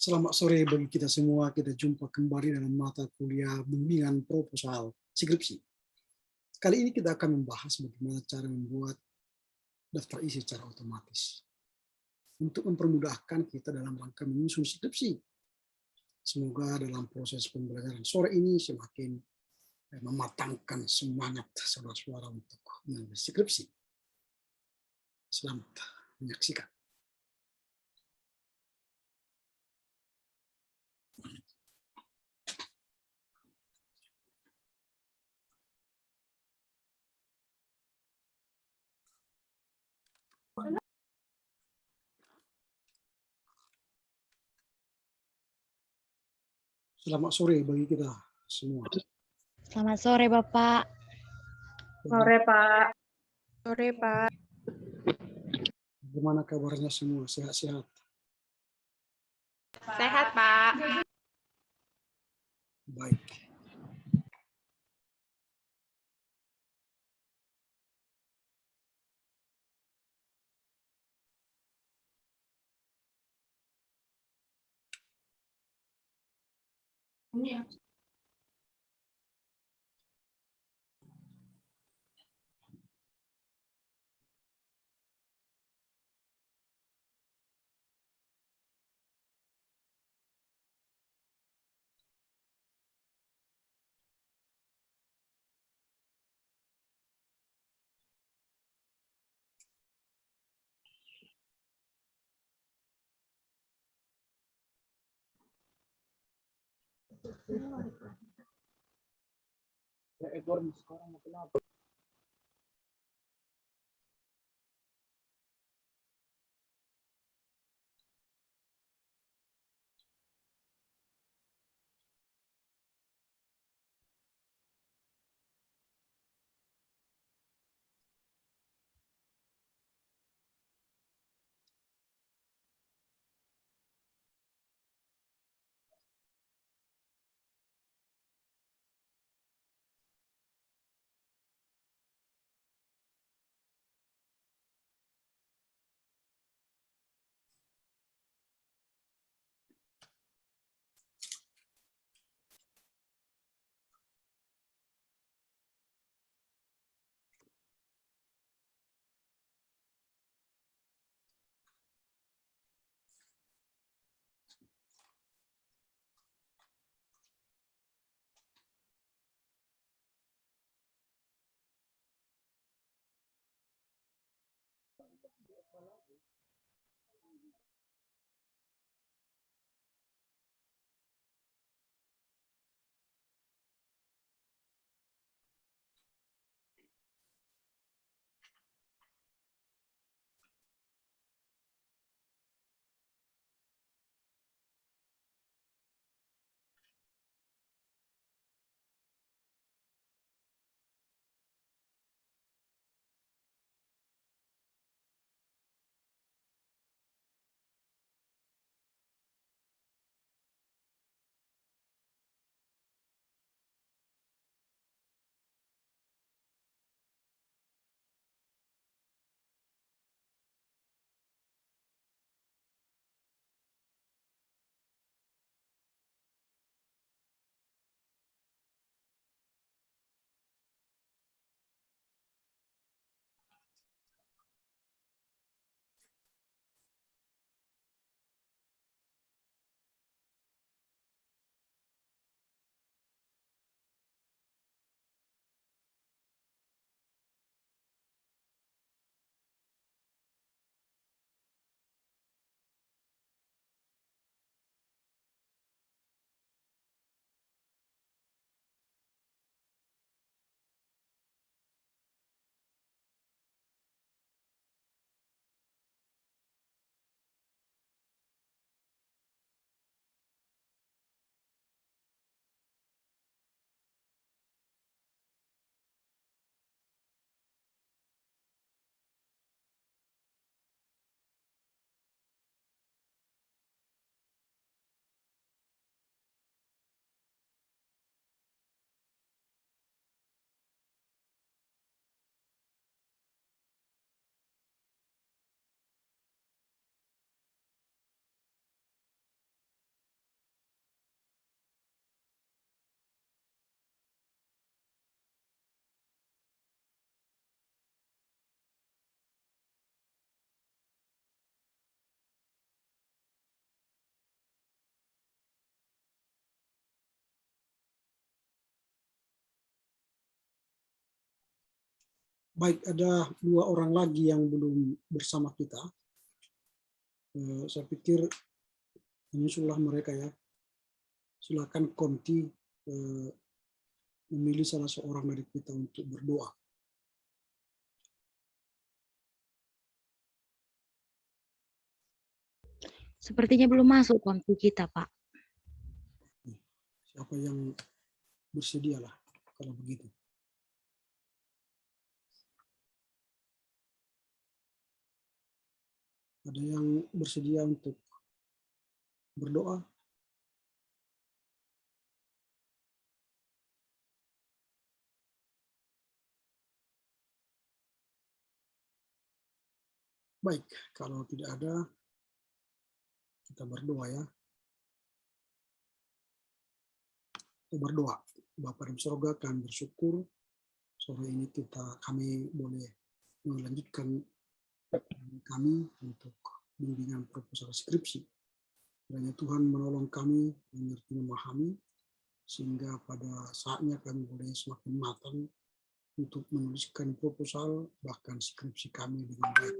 Selamat sore bagi kita semua. Kita jumpa kembali dalam mata kuliah bimbingan proposal skripsi. Kali ini kita akan membahas bagaimana cara membuat daftar isi secara otomatis untuk mempermudahkan kita dalam rangka menyusun skripsi. Semoga dalam proses pembelajaran sore ini semakin mematangkan semangat saudara-saudara untuk menulis skripsi. Selamat menyaksikan. Selamat sore bagi kita semua. Selamat sore, Bapak. Sore, Pak. Sore, Pak. Bagaimana kabarnya semua? Sehat-sehat? Sehat, Pak. Baik. Sekarang kenapa? Baik, ada 2 orang lagi yang belum bersama kita. Saya pikir menyusullah mereka ya. Silakan Konti memilih salah seorang dari kita untuk berdoa. Sepertinya belum masuk konti kita, Pak. Siapa yang bersedialah kalau begitu. Ada yang bersedia untuk berdoa? Baik, kalau tidak ada, kita berdoa ya. Kita berdoa. Bapa di surga, kami bersyukur sore ini kami boleh melanjutkan kami untuk bimbingan proposal skripsi. Kiranya Tuhan menolong kami mengerti memahami sehingga pada saatnya kami boleh semakin matang untuk menuliskan proposal bahkan skripsi kami dengan baik.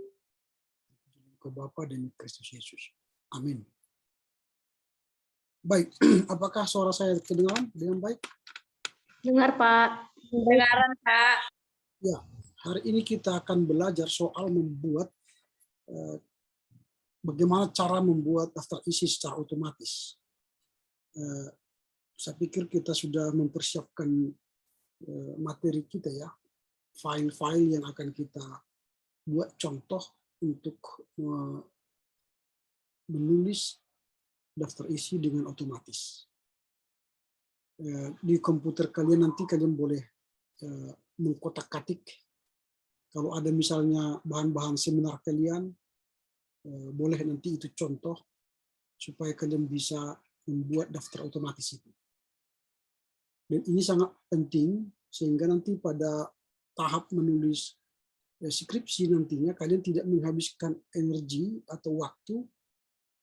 Ke Bapa dan Kristus Yesus. Amin. Baik, apakah suara saya kedengaran dengan baik? Dengar, Pak. Dengaran, Pak. Ya, hari ini kita akan belajar soal membuat bagaimana cara membuat daftar isi secara otomatis. Saya pikir kita sudah mempersiapkan materi kita ya, file-file yang akan kita buat contoh untuk menulis daftar isi dengan otomatis. Di komputer kalian nanti kalian boleh mengkotak-katik. Kalau ada misalnya bahan-bahan seminar kalian, boleh nanti itu contoh supaya kalian bisa membuat daftar otomatis itu. Dan ini sangat penting sehingga nanti pada tahap menulis skripsi nantinya kalian tidak menghabiskan energi atau waktu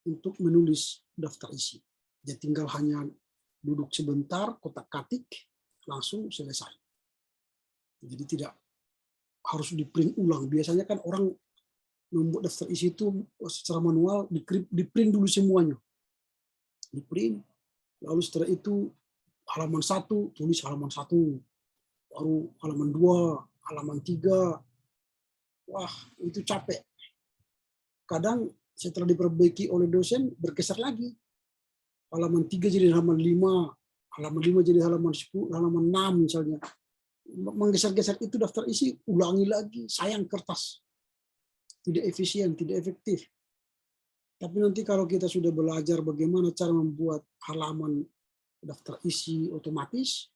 untuk menulis daftar isi. Dia tinggal hanya duduk sebentar, kotak-katik, langsung selesai. Jadi tidak harus di-print ulang. Biasanya kan orang membuat daftar isi itu secara manual, di-print dulu semuanya. Di-print, lalu setelah itu halaman 1, tulis halaman 1, baru halaman 2, halaman 3. Wah, itu capek. Kadang setelah diperbaiki oleh dosen, bergeser lagi. Halaman 3 jadi halaman 5, halaman 5 jadi halaman 10, halaman 6 misalnya. Menggeser-geser itu daftar isi, ulangi lagi, sayang kertas. Tidak efisien, tidak efektif. Tapi nanti kalau kita sudah belajar bagaimana cara membuat halaman daftar isi otomatis,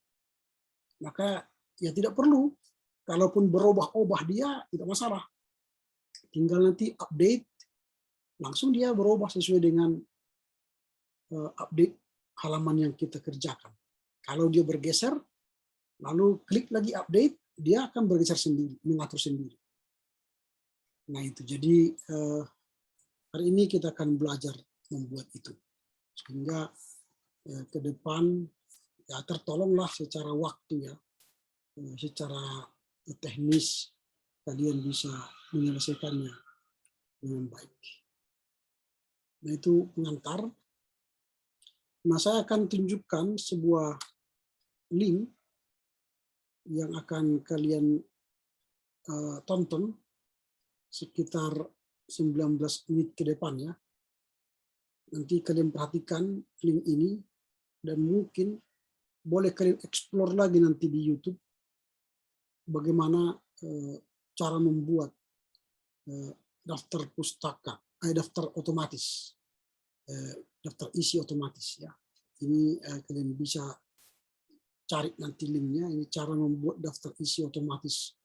maka ya tidak perlu. Kalaupun berubah-ubah dia, tidak masalah. Tinggal nanti update, langsung dia berubah sesuai dengan update halaman yang kita kerjakan. Kalau dia bergeser, lalu klik lagi update, dia akan bergeser sendiri, mengatur sendiri. Nah itu, jadi hari ini kita akan belajar membuat itu. Sehingga ke depan ya tertolonglah secara waktu ya, secara teknis kalian bisa menyelesaikannya dengan baik. Nah itu pengantar. Nah saya akan tunjukkan sebuah link yang akan kalian tonton sekitar 19 menit ke depan ya. Nanti kalian perhatikan link ini dan mungkin boleh kalian explore lagi nanti di YouTube bagaimana cara membuat daftar pustaka, daftar otomatis, daftar isi otomatis ya. Ini kalian bisa cari nanti linknya. Ini cara membuat daftar isi otomatis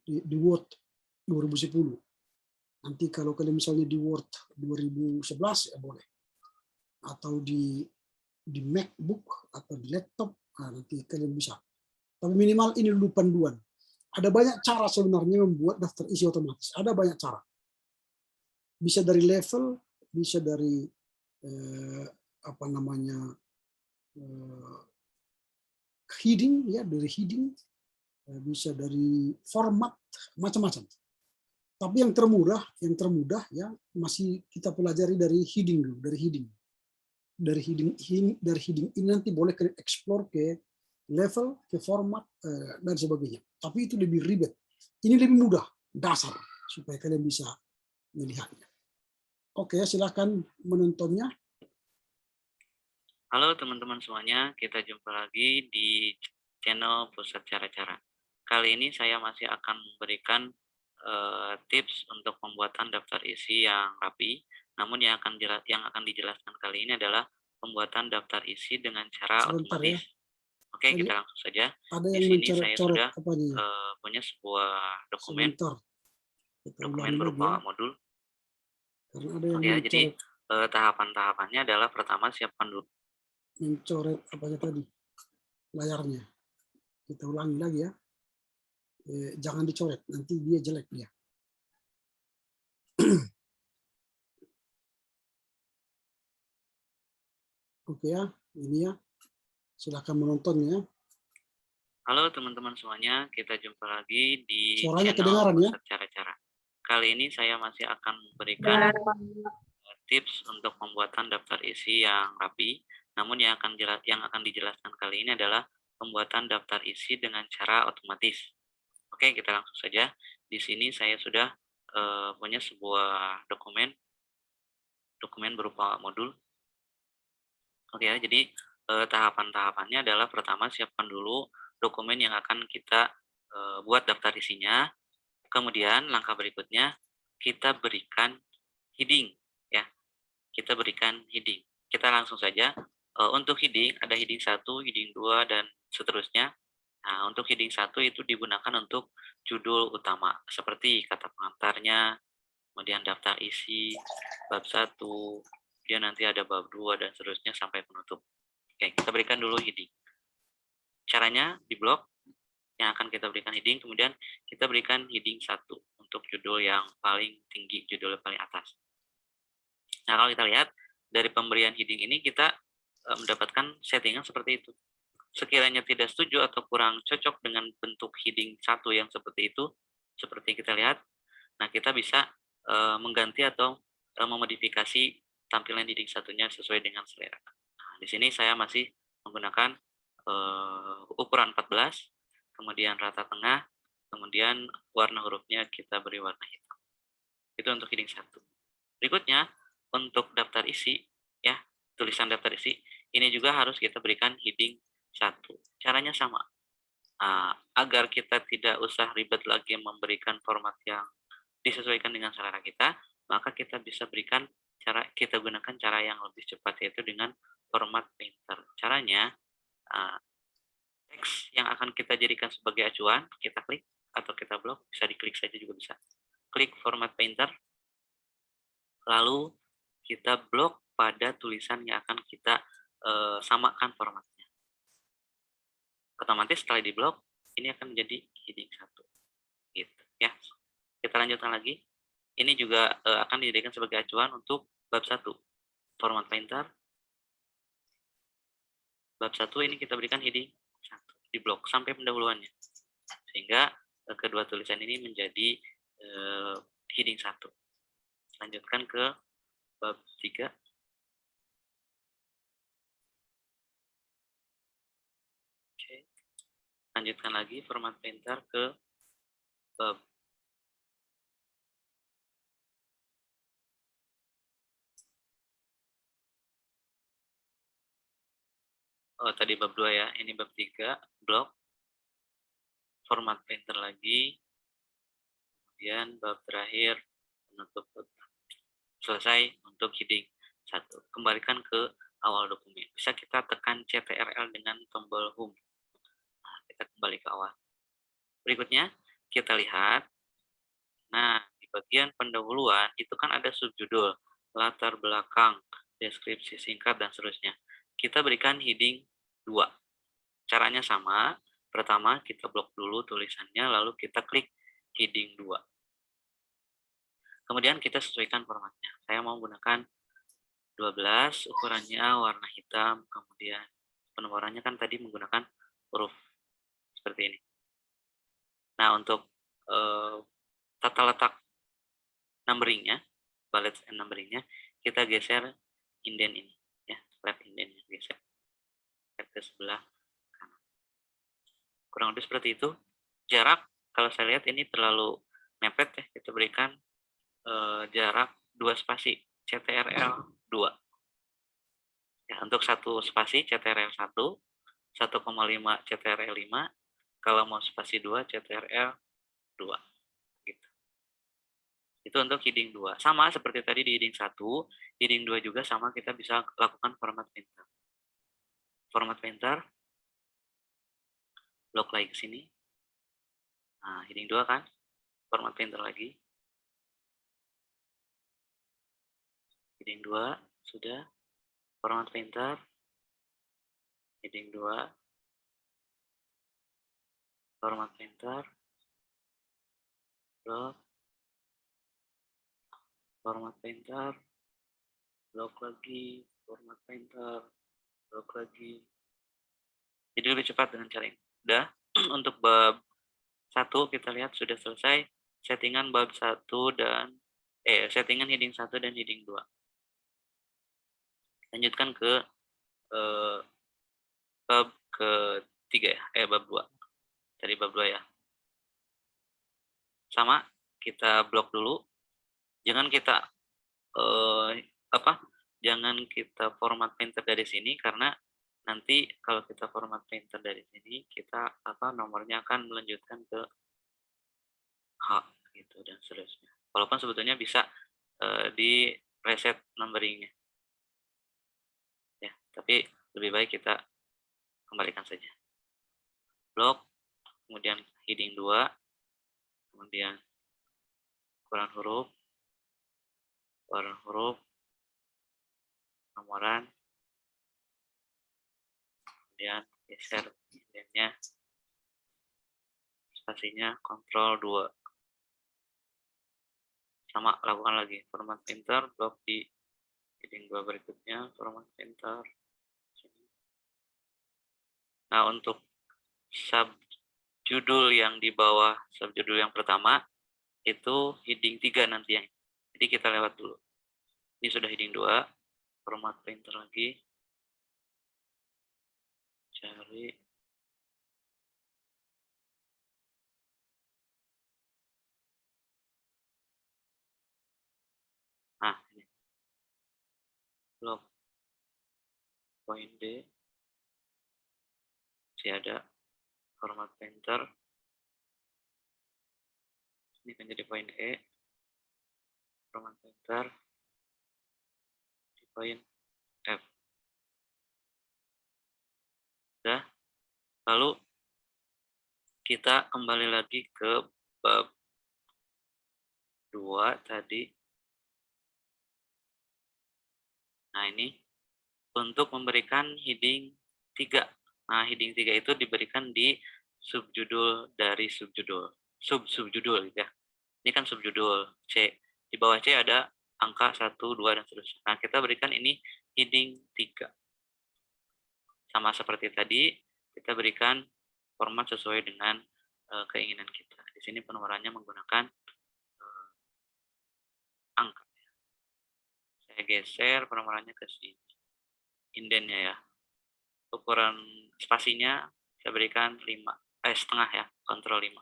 di Word 2010. Nanti kalau kalian misalnya di Word 2011 ya boleh, atau di MacBook atau di laptop, nanti kalian bisa. Tapi minimal ini dulu panduan. Ada banyak cara sebenarnya membuat daftar isi otomatis. Ada banyak cara. Bisa dari level, bisa dari heading ya, dari heading, bisa dari format macam-macam. Tapi yang termudah ya masih kita pelajari dari heading dulu, dari heading. Dari heading ini nanti boleh kalian explore ke level, ke format dan sebagainya. Tapi itu lebih ribet. Ini lebih mudah, dasar supaya kalian bisa melihatnya. Oke, silakan menontonnya. Halo teman-teman semuanya, kita jumpa lagi di channel Pusat Cara-Cara. Kali ini saya masih akan memberikan tips untuk pembuatan daftar isi yang rapi. Namun yang akan dijelaskan kali ini adalah pembuatan daftar isi dengan cara Sebentar otomatis. ya. Oke, kita langsung saja. Ada Di yang sini saya mencoret-coret sudah apanya ya? punya sebuah dokumen Sebentar. Kita ulangi lagi berupa ya. modul. Karena ada yang Oke, jadi mencoret, tahapan-tahapannya adalah pertama siapkan dulu. mencoret apanya tadi? Layarnya. Kita ulangi lagi ya. Jangan dicoret, nanti dia jelek dia. Oke ya, ini ya. Silakan menontonnya. Halo teman-teman semuanya, kita jumpa lagi di Suaranya channel kedengaran ya? Pusat Cara-Cara. Kali ini saya masih akan Dengar, memberikan tips untuk pembuatan daftar isi yang rapi. Namun yang akan dijelaskan kali ini adalah pembuatan daftar isi dengan cara otomatis. Oke, kita langsung saja. Di sini saya sudah punya sebuah dokumen berupa modul. Oke ya, jadi tahapan-tahapannya adalah pertama siapkan dulu dokumen yang akan kita buat daftar isinya. Kemudian langkah berikutnya kita berikan heading ya. Kita berikan heading. Kita langsung saja untuk heading ada heading 1, heading 2 dan seterusnya. Nah, untuk heading 1 itu digunakan untuk judul utama seperti kata pengantarnya, kemudian daftar isi, bab 1, kemudian nanti ada bab 2 dan seterusnya sampai penutup. Oke, kita berikan dulu heading. Caranya di blok yang akan kita berikan heading, kemudian kita berikan heading 1 untuk judul yang paling tinggi, judul yang paling atas. Nah, kalau kita lihat dari pemberian heading ini kita mendapatkan settingan seperti itu. Sekiranya tidak setuju atau kurang cocok dengan bentuk heading 1 yang seperti itu, seperti kita lihat, nah kita bisa mengganti atau memodifikasi tampilan heading satunya sesuai dengan selera. Nah, di sini saya masih menggunakan ukuran 14, kemudian rata tengah, kemudian warna hurufnya kita beri warna hitam. Itu untuk heading 1. Berikutnya, untuk daftar isi, ya tulisan daftar isi, ini juga harus kita berikan heading 1. Caranya sama. Agar kita tidak usah ribet lagi memberikan format yang disesuaikan dengan selera kita, maka kita bisa gunakan cara yang lebih cepat, yaitu dengan format painter. Caranya, teks yang akan kita jadikan sebagai acuan, kita klik atau kita blok, bisa diklik saja juga bisa. Klik format painter, lalu kita blok pada tulisan yang akan kita samakan formatnya. Otomatis setelah di blok, ini akan menjadi heading 1. Gitu ya. Kita lanjutkan lagi. Ini juga akan dijadikan sebagai acuan untuk bab 1. Format painter. Bab 1 ini kita berikan heading 1 di blok sampai pendahuluannya. Sehingga kedua tulisan ini menjadi heading 1. Lanjutkan ke bab 3. Oke. Lanjutkan lagi format painter ke bab tadi bab 2 ya, ini bab 3, blok, format painter lagi, kemudian bab terakhir, penutup kotak. Selesai untuk heading 1. Kembalikan ke awal dokumen. Bisa kita tekan CTRL dengan tombol home. Nah, kita kembali ke awal. Berikutnya, kita lihat. Nah, di bagian pendahuluan, itu kan ada subjudul, latar belakang, deskripsi singkat, dan seterusnya. Kita berikan heading 2. Caranya sama. Pertama, kita blok dulu tulisannya, lalu kita klik heading 2. Kemudian kita sesuaikan formatnya. Saya mau menggunakan 12, ukurannya warna hitam, kemudian penomorannya kan tadi menggunakan huruf seperti ini. Nah, untuk tata letak numberingnya, bullets and numberingnya, kita geser inden ini, ya, left indennya geser ke sebelah kanan. Kurang lebih seperti itu. Jarak, kalau saya lihat ini terlalu mepet ya, kita berikan jarak 2 spasi, CTRL 2. Ya, untuk 1 spasi CTRL 1, 1,5 CTRL 5, kalau mau spasi 2 CTRL 2. Gitu. Itu untuk heading 2. Sama seperti tadi di heading 1, heading 2 juga sama, kita bisa lakukan format painter. Format painter, blok lagi ke sini. Nah, heading 2 kan, format painter lagi. Heading 2, sudah. Format painter. Heading 2. Format painter. Blok. Format painter. Blok lagi. Format painter. Blok lagi. Jadi lebih cepat dengan cara ini. Udah. Untuk bab 1 kita lihat sudah selesai. Settingan bab 1 dan settingan heading 1 dan heading 2. Lanjutkan ke bab ketiga ya, bab 2. Dari bab 2 ya. Sama, kita blok dulu. Jangan kita jangan kita format painter dari sini, karena nanti kalau kita format painter dari sini, kita nomornya akan melanjutkan ke H gitu dan seterusnya. Walaupun sebetulnya bisa di reset numberingnya. Ya, tapi lebih baik kita kembalikan saja. Blok, kemudian heading 2, kemudian ukuran huruf, nomoran, kemudian geser indennya, spasinya Ctrl 2. Sama, lakukan lagi format painter, blok di heading 2 berikutnya, format painter. Nah, untuk subjudul yang di bawah subjudul yang pertama, itu heading 3 nanti yang. Jadi kita lewat dulu. Ini sudah heading 2, format painter lagi. Cari. Nah, ini. Blok. Point D. Masih ada format painter. Ini kan jadi point E. Format painter. Di point F. Udah. Lalu kita kembali lagi ke bab 2 tadi. Nah, ini untuk memberikan heading 3. Nah, heading 3 itu diberikan di subjudul dari subjudul. Subjudul ya. Ini kan subjudul C. Di bawah C ada angka 1, 2, dan seterusnya. Nah, kita berikan ini heading 3. Sama seperti tadi, kita berikan format sesuai dengan keinginan kita. Di sini penomorannya menggunakan angka. Saya geser penomorannya ke sini. Indennya ya. Ukuran spasinya saya berikan 5, setengah ya, Ctrl 5.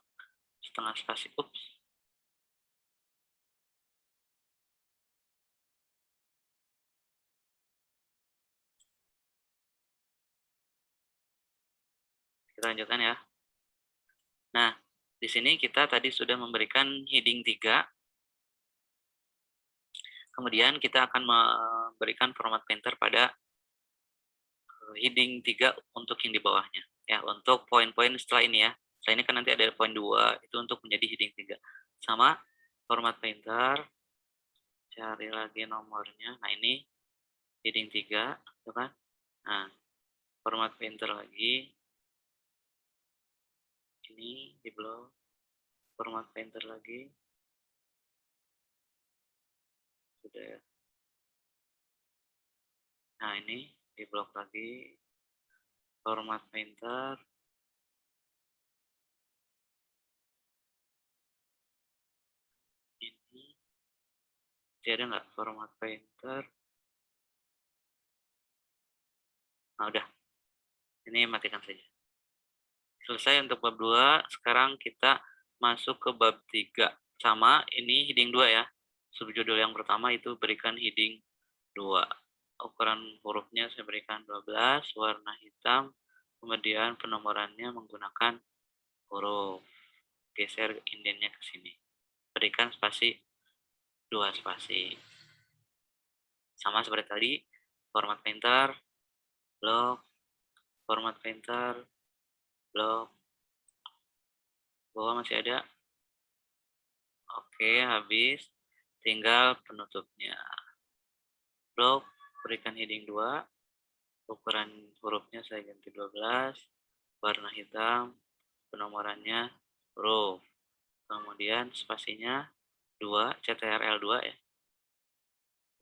Setengah spasi, ups. Kita lanjutkan ya. Nah, di sini kita tadi sudah memberikan heading 3. Kemudian kita akan memberikan format painter pada heading 3 untuk yang di bawahnya. Ya, untuk poin-poin setelah ini ya. Setelah ini kan nanti ada poin 2, itu untuk menjadi heading 3. Sama, format painter, cari lagi nomornya. Nah, ini heading 3, gitu kan? Nah, format painter lagi. Ini di blok. Format painter lagi. Sudah ya. Nah, ini di blok lagi. Format painter. Masih ada nggak format painter? Nah, udah. Ini matikan saja. Selesai untuk bab 2. Sekarang kita masuk ke bab 3. Sama, ini heading 2 ya. Subjudul yang pertama itu berikan heading 2. Ukuran hurufnya saya berikan 12, warna hitam, kemudian penomorannya menggunakan huruf. Geser indennya ke sini. Berikan spasi 2 spasi. Sama seperti tadi, format painter, blok, format painter, blok. Bawah masih ada. Oke, habis. Tinggal penutupnya. Blok, berikan heading 2. Ukuran hurufnya saya ganti 12. Warna hitam. Penomorannya huruf. Kemudian spasinya 2, CTRL 2 ya.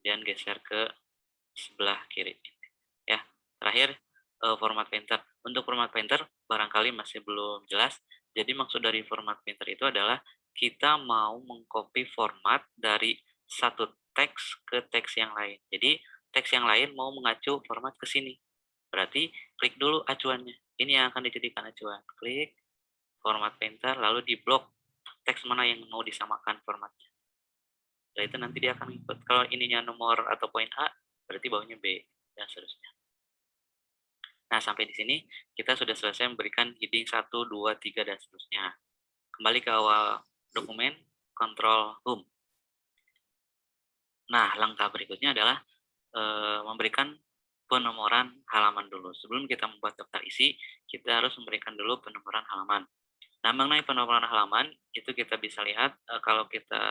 Kemudian geser ke sebelah kiri. Ya, terakhir format painter. Untuk format painter barangkali masih belum jelas. Jadi maksud dari format painter itu adalah kita mau mengcopy format dari satu teks ke teks yang lain. Jadi teks yang lain mau mengacu format ke sini. Berarti klik dulu acuannya. Ini yang akan dijadikan acuan. Klik format painter lalu di blok teks mana yang mau disamakan formatnya. Setelah itu nanti dia akan ikut. Kalau ininya nomor atau poin A, berarti bawahnya B dan seterusnya. Nah, sampai di sini kita sudah selesai memberikan heading 1, 2, 3, dan seterusnya. Kembali ke awal dokumen, Ctrl Home. Nah, langkah berikutnya adalah memberikan penomoran halaman dulu. Sebelum kita membuat daftar isi, kita harus memberikan dulu penomoran halaman. Nah, mengenai penomoran halaman, itu kita bisa lihat, kalau kita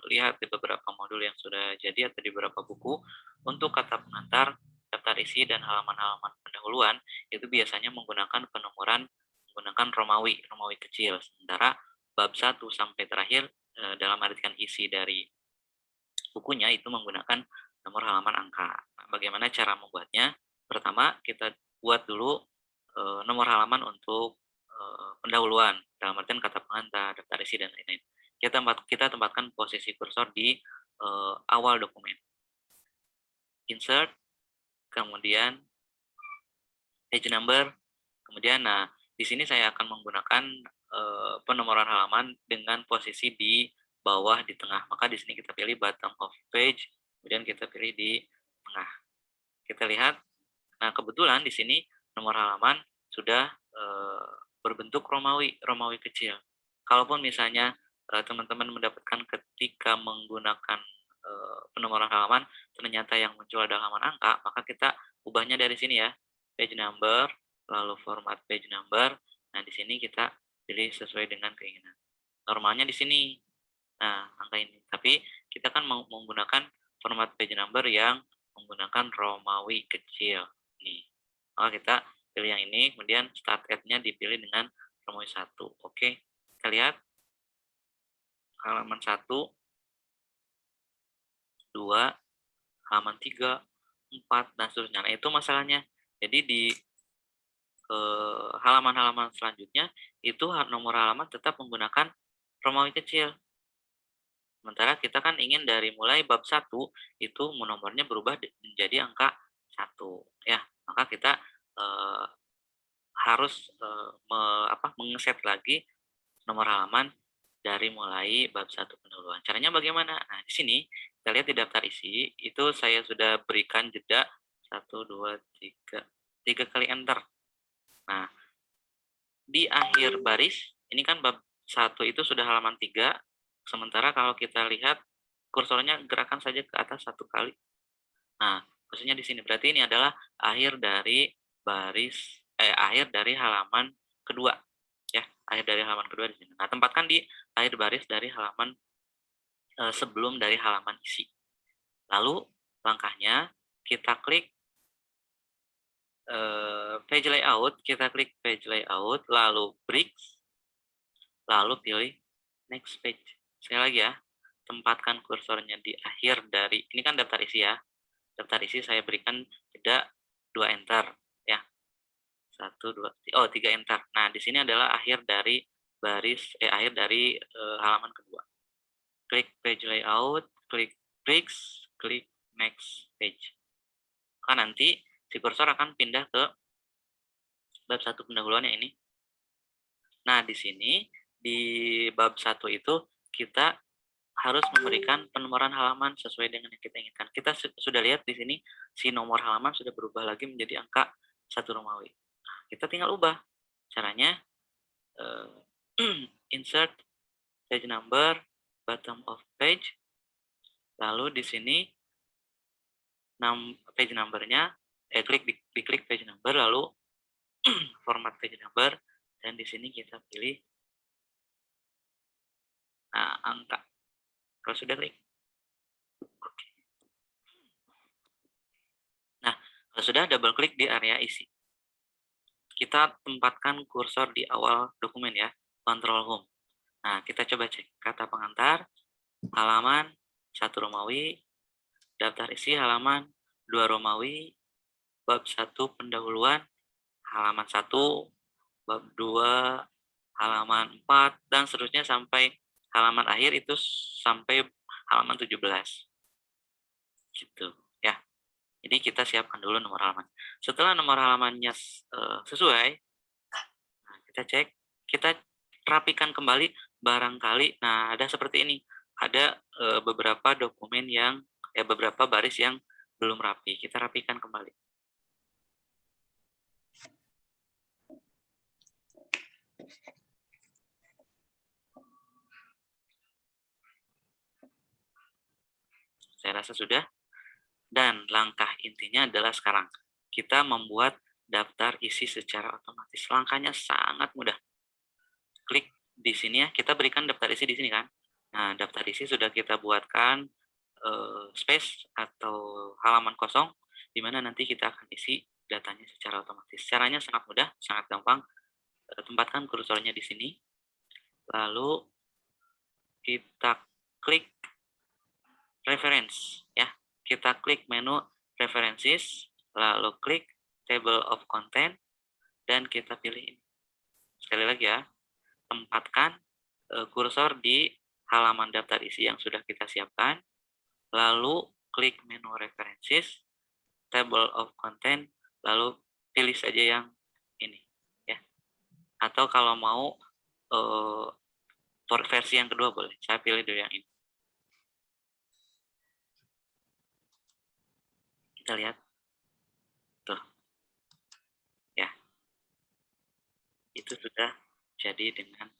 lihat di beberapa modul yang sudah jadi atau di beberapa buku, untuk kata pengantar, daftar isi, dan halaman-halaman pendahuluan, itu biasanya menggunakan penomoran menggunakan Romawi kecil. Sementara bab 1 sampai terakhir, dalam artikan isi dari bukunya, itu menggunakan nomor halaman angka. Nah, bagaimana cara membuatnya? Pertama, kita buat dulu nomor halaman untuk pendahuluan, dalam artian kata pengantar, daftar isi, dan lain-lain. Kita tempatkan posisi kursor di awal dokumen. Insert, kemudian page number, kemudian di sini saya akan menggunakan penomoran halaman dengan posisi di bawah di tengah. Maka di sini kita pilih bottom of page, kemudian kita pilih di tengah. Kita lihat, nah kebetulan di sini nomor halaman sudah berbentuk Romawi kecil. Kalaupun misalnya teman-teman mendapatkan ketika menggunakan penomoran halaman, ternyata yang muncul adalah halaman angka, maka kita ubahnya dari sini ya, page number, lalu format page number. Nah, di sini kita pilih sesuai dengan keinginan. Normalnya di sini, nah angka ini. Tapi kita kan mau menggunakan format page number yang menggunakan Romawi kecil. Nih, maka kita pilih yang ini, kemudian start at-nya dipilih dengan Romawi 1. Oke, kita lihat halaman 1, 2, halaman 3, 4, dan seterusnya. Nah, itu masalahnya. Jadi di halaman-halaman selanjutnya, itu nomor halaman tetap menggunakan Romawi kecil. Sementara kita kan ingin dari mulai bab 1, itu nomornya berubah menjadi angka 1. Ya, maka kita harus mengeset lagi nomor halaman dari mulai bab 1 pendahuluan. Caranya bagaimana? Nah, di sini kita lihat di daftar isi, itu saya sudah berikan jeda 1, 2, 3 kali enter. Nah, di akhir baris, ini kan bab 1 itu sudah halaman 3, sementara kalau kita lihat kursornya gerakan saja ke atas 1 kali. Nah, maksudnya di sini berarti ini adalah akhir dari akhir dari halaman kedua, ya, akhir dari halaman kedua di sini. Nah, tempatkan di akhir baris dari halaman sebelum dari halaman isi. Lalu langkahnya kita klik page layout, kita klik page layout, lalu bricks, lalu pilih next page. Sekali lagi ya, tempatkan kursornya di akhir dari, ini kan daftar isi ya. Daftar isi saya berikan jeda 2 enter ya. 1, 2, 3 enter. Nah, di sini adalah akhir dari halaman kedua. Klik page layout, klik klik next page. Maka nanti si kursor akan pindah ke bab 1 pendahuluannya ini. Nah, di sini di bab 1 itu kita harus memberikan penomoran halaman sesuai dengan yang kita inginkan. Kita sudah lihat di sini si nomor halaman sudah berubah lagi menjadi angka 1 Romawi. Nah, kita tinggal ubah. Caranya insert page number, bottom of page. Lalu di sini page number-nya diklik page number, lalu format page number, dan di sini kita pilih angka. Kalau sudah klik, oke. Nah, kalau sudah double klik di area isi, kita tempatkan kursor di awal dokumen ya, Control Home. Nah, kita coba cek kata pengantar, halaman 1 Romawi, daftar isi halaman 2 Romawi, bab 1 pendahuluan, halaman 1, bab 2, halaman 4, dan seterusnya sampai halaman akhir itu sampai halaman 17. Gitu ya. Jadi kita siapkan dulu nomor halaman. Setelah nomor halamannya sesuai, nah kita cek, kita rapikan kembali barangkali. Nah, ada seperti ini. Ada beberapa dokumen yang beberapa baris yang belum rapi. Kita rapikan kembali. Saya rasa sudah. Dan langkah intinya adalah sekarang kita membuat daftar isi secara otomatis. Langkahnya sangat mudah. Klik di sini ya, kita berikan daftar isi di sini kan. Nah, daftar isi sudah kita buatkan space atau halaman kosong, di mana nanti kita akan isi datanya secara otomatis. Caranya sangat mudah, sangat gampang. Tempatkan kursornya di sini, lalu kita klik reference ya. Kita klik menu references, lalu klik table of content, dan kita pilih ini. Sekali lagi ya, tempatkan kursor di halaman daftar isi yang sudah kita siapkan, lalu klik menu references, table of content, lalu pilih saja yang ini ya. Atau kalau mau versi yang kedua boleh, saya pilih dulu yang ini. Kita lihat tuh ya, itu sudah jadi dengan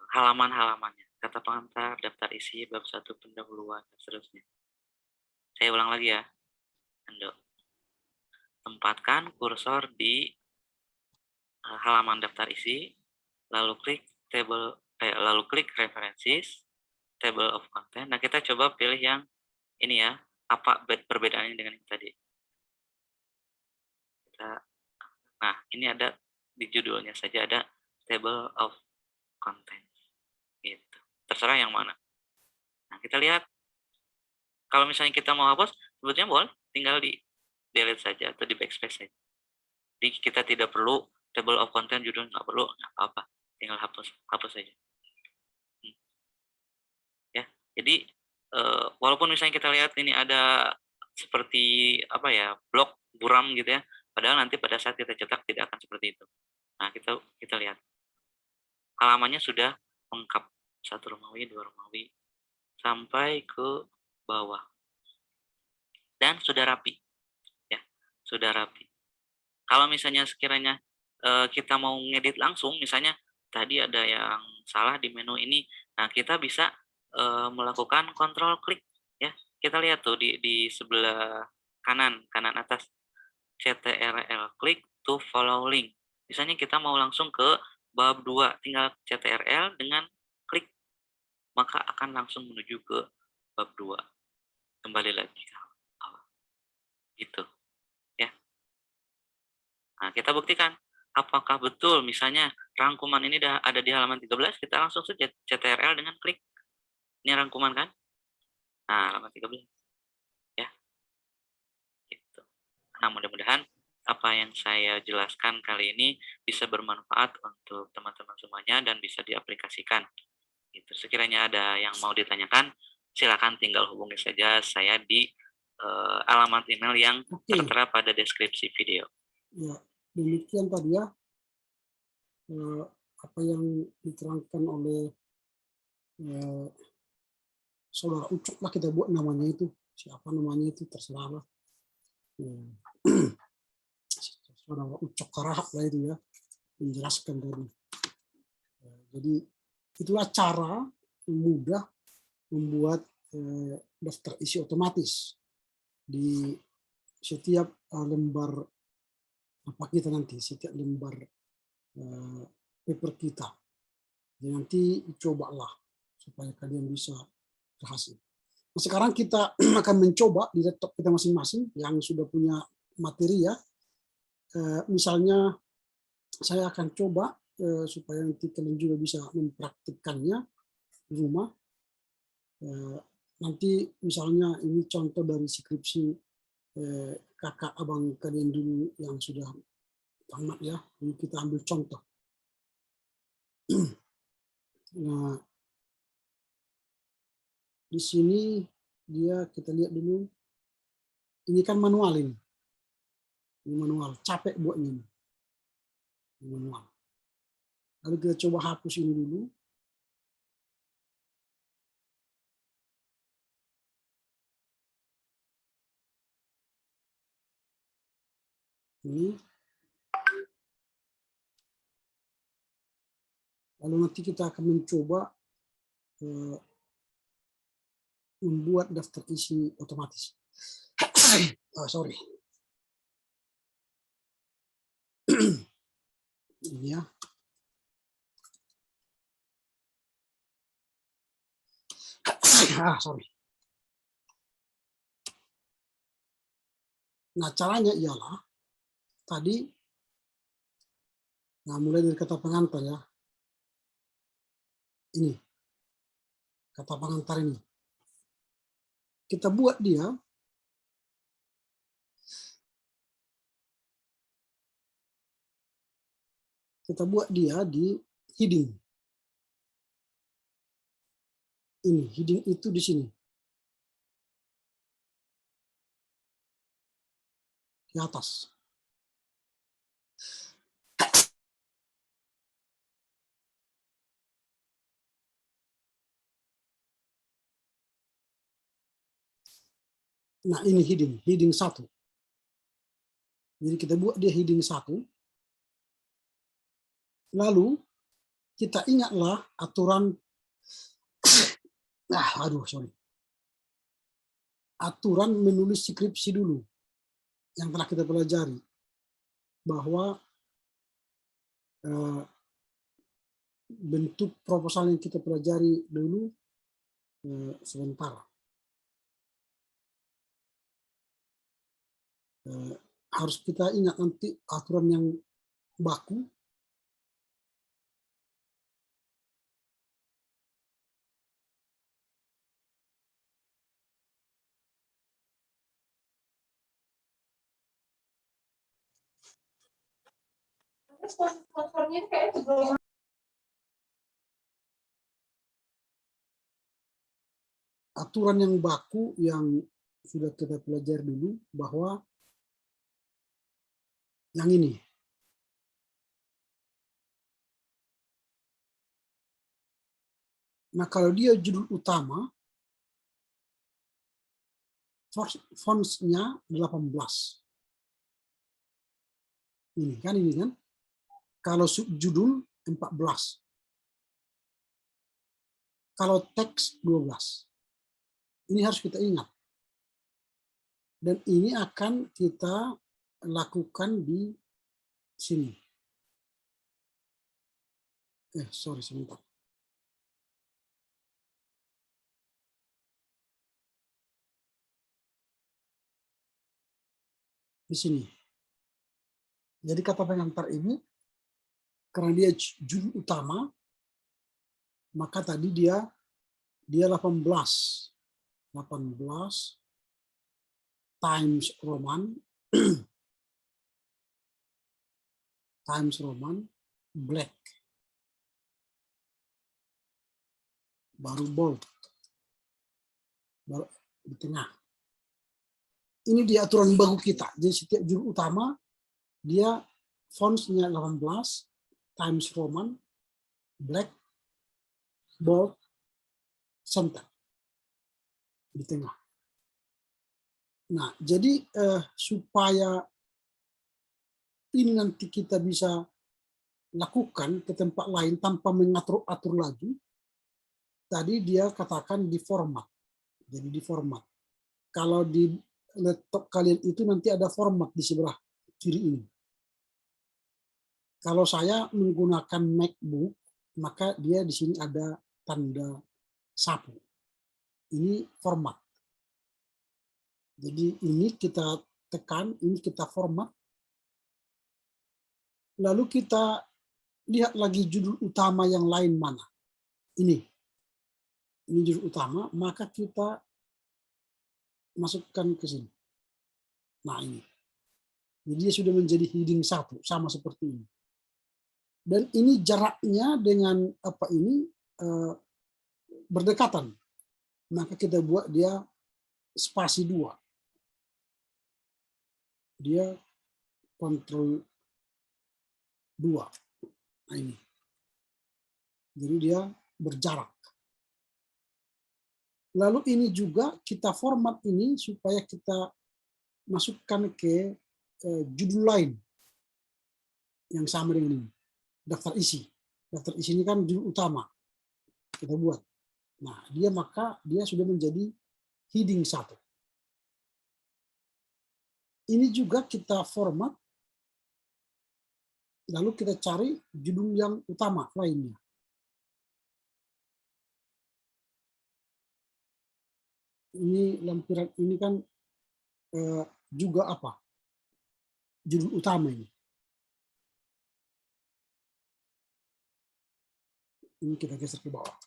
halaman-halamannya, kata pengantar, daftar isi, bab 1 pendahuluan, dan seterusnya. Saya ulang lagi ya, Ando. Tempatkan kursor di halaman daftar isi, lalu klik lalu klik references, table of content. Nah, kita coba pilih yang ini ya. Apa perbedaannya dengan yang tadi? Nah, ini ada di judulnya saja ada table of content. Gitu. Terserah yang mana. Nah, kita lihat. Kalau misalnya kita mau hapus, sebetulnya boleh. Tinggal di delete saja atau di backspace saja. Jadi kita tidak perlu table of content judul, nggak perlu, nggak apa-apa. Tinggal hapus saja. Ya, jadi walaupun misalnya kita lihat ini ada seperti apa ya, blok buram gitu ya, padahal nanti pada saat kita cetak tidak akan seperti itu. Nah, kita lihat halamannya sudah lengkap, 1 Romawi, 2 Romawi sampai ke bawah, dan sudah rapi ya, sudah rapi. Kalau misalnya sekiranya kita mau ngedit langsung, misalnya tadi ada yang salah di menu ini, nah kita bisa melakukan kontrol klik ya. Kita lihat tuh di sebelah kanan atas, CTRL klik to follow link. Misalnya kita mau langsung ke bab 2, tinggal CTRL dengan klik, maka akan langsung menuju ke bab 2. Kembali lagi ke awal. Gitu ya. Nah, kita buktikan apakah betul misalnya rangkuman ini ada di halaman 13, kita langsung saja CTRL dengan klik. Ini rangkuman kan? Nah, halaman 13. Ya. Gitu. Nah, mudah-mudahan apa yang saya jelaskan kali ini bisa bermanfaat untuk teman-teman semuanya dan bisa diaplikasikan. Gitu. Sekiranya ada yang mau ditanyakan, silakan tinggal hubungi saja saya di alamat email yang Oke, tertera pada deskripsi video. ya demikian tadi ya apa yang diterangkan oleh saudara Ucok lah, kita buat namanya itu, siapa namanya itu terserah lah. Saudara Ucok Karahap lah itu ya, menjelaskan tadi. Jadi itulah cara mudah membuat daftar isi otomatis di setiap lembar apa kita nanti, setiap lembar paper kita. Jadi nanti cobalah supaya kalian bisa berhasil. Nah, sekarang kita akan mencoba di laptop kita masing-masing yang sudah punya materi ya. Misalnya saya akan coba supaya nanti kalian juga bisa mempraktikkannya di rumah. Nanti misalnya ini contoh dari skripsi kakak abang kalian dulu yang sudah tamat ya. Ini kita ambil contoh. Nah, di sini dia kita lihat dulu. Ini kan manual ini. Ini manual, capek buatnya ini. Manual. Lalu kita coba hapus ini dulu. Ini. Lalu nanti kita akan mencoba membuat daftar isi otomatis. Sorry. Ini ya. Sorry. Nah, caranya ialah tadi, nah mulai dari kata pengantar ya. Ini. Kata pengantar ini. Kita buat dia di heading. Ini heading itu di sini. Di atas. Nah, ini heading 1. Jadi kita buat dia heading 1. Lalu kita ingatlah aturan aturan menulis skripsi dulu yang telah kita pelajari, bahwa bentuk proposal yang kita pelajari dulu sebentar. Harus kita ingat nanti aturan yang baku. Aturan yang baku yang sudah kita pelajari dulu, bahwa yang ini. Nah, kalau dia judul utama, fontsnya 18. Ini kan. Kalau subjudul 14. Kalau teks 12. Ini harus kita ingat. Dan ini akan kita lakukan di sini. Sorry sebentar. Di sini. Jadi kata pengantar ini, karena dia judul utama, maka tadi dia 18 times Roman black, baru bold. baru di tengah. Ini dia aturan baku kita. Jadi setiap judul utama dia fontsnya 18, Times Roman, black, bold, center di tengah. Nah, jadi supaya ini nanti kita bisa lakukan ke tempat lain tanpa mengatur-atur lagi, tadi dia katakan di format. Jadi di format. Kalau di laptop kalian itu nanti ada format di sebelah kiri ini. Kalau saya menggunakan MacBook, maka dia di sini ada tanda sapu. Ini format. Jadi ini kita tekan, ini kita format. Lalu kita lihat lagi judul utama yang lain mana. Ini judul utama, maka kita masukkan ke sini. Nah ini. Jadi dia sudah menjadi heading 1, sama seperti ini. Dan ini jaraknya dengan apa ini berdekatan. Maka kita buat dia spasi 2. Dia kontrol 2. Nah ini. Jadi dia berjarak. Lalu ini juga kita format ini supaya kita masukkan ke judul lain yang sama dengan ini. Daftar isi. Daftar isi ini kan judul utama. Kita buat. Nah, maka dia sudah menjadi heading 1. Ini juga kita format, lalu kita cari judul yang utama lainnya. Ini lampiran ini kan juga apa? Judul utama ini. Ini kita geser ke bawah.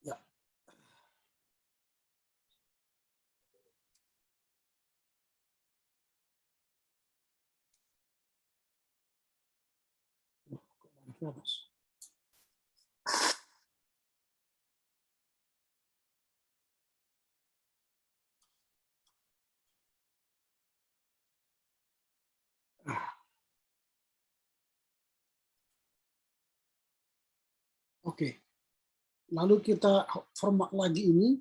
Ya. Oke. Lalu kita format lagi ini,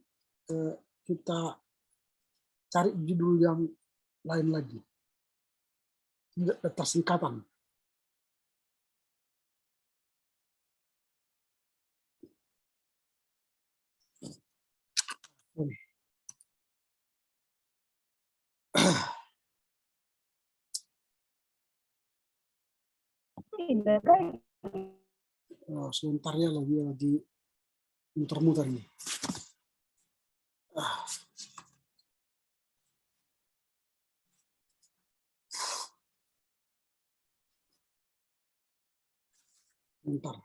kita cari judul yang lain lagi. Daftar singkatan. Sebentar ya, lagi muter-muter ini. Bentar.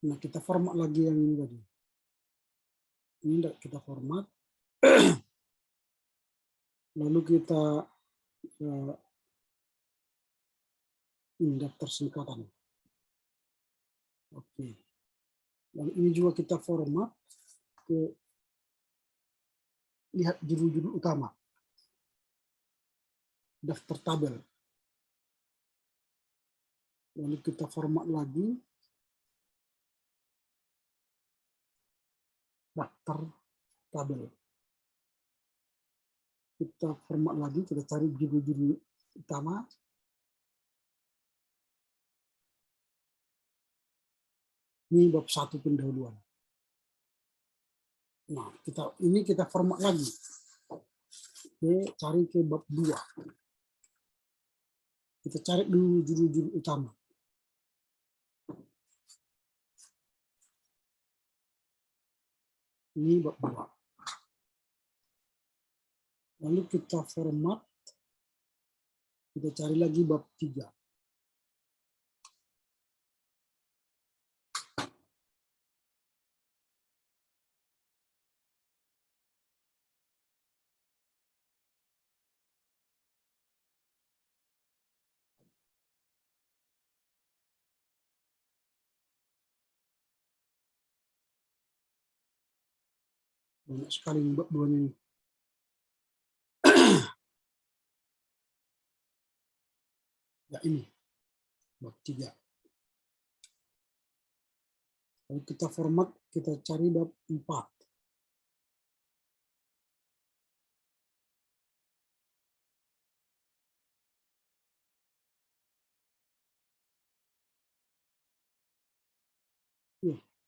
Nah, kita format lagi yang ini tadi. Ini kita format. Lalu kita daftar singkatan. Oke. Lalu ini juga kita format ke lihat judul-judul utama. Daftar tabel. Lalu kita format lagi. Daftar tabel. Kita format lagi, kita cari judul-judul utama. Ini bab 1 pendahuluan. Nah, kita format lagi. Oke, cari ke bab 2. Kita cari dulu judul-judul utama. Ini bab 2. Lalu kita format, kita cari lagi bab 3. Banyak sekali bab 2 ini. Ya ini, bab 3. Kalau kita format, kita cari bab 4.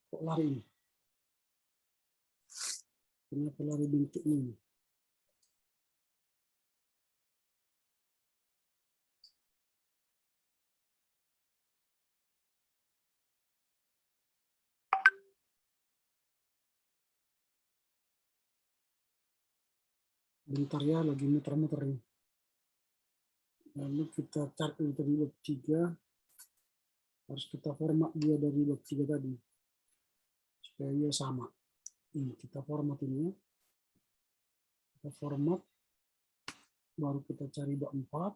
Kok lari ini? Kenapa lari bentuknya ini? Bentar ya, lagi muter-muter ini. Lalu kita cari dari bab 3. Harus kita format dia dari bab 3 tadi. Supaya dia sama. Ini kita format ini ya. Kita format. Baru kita cari bab 4.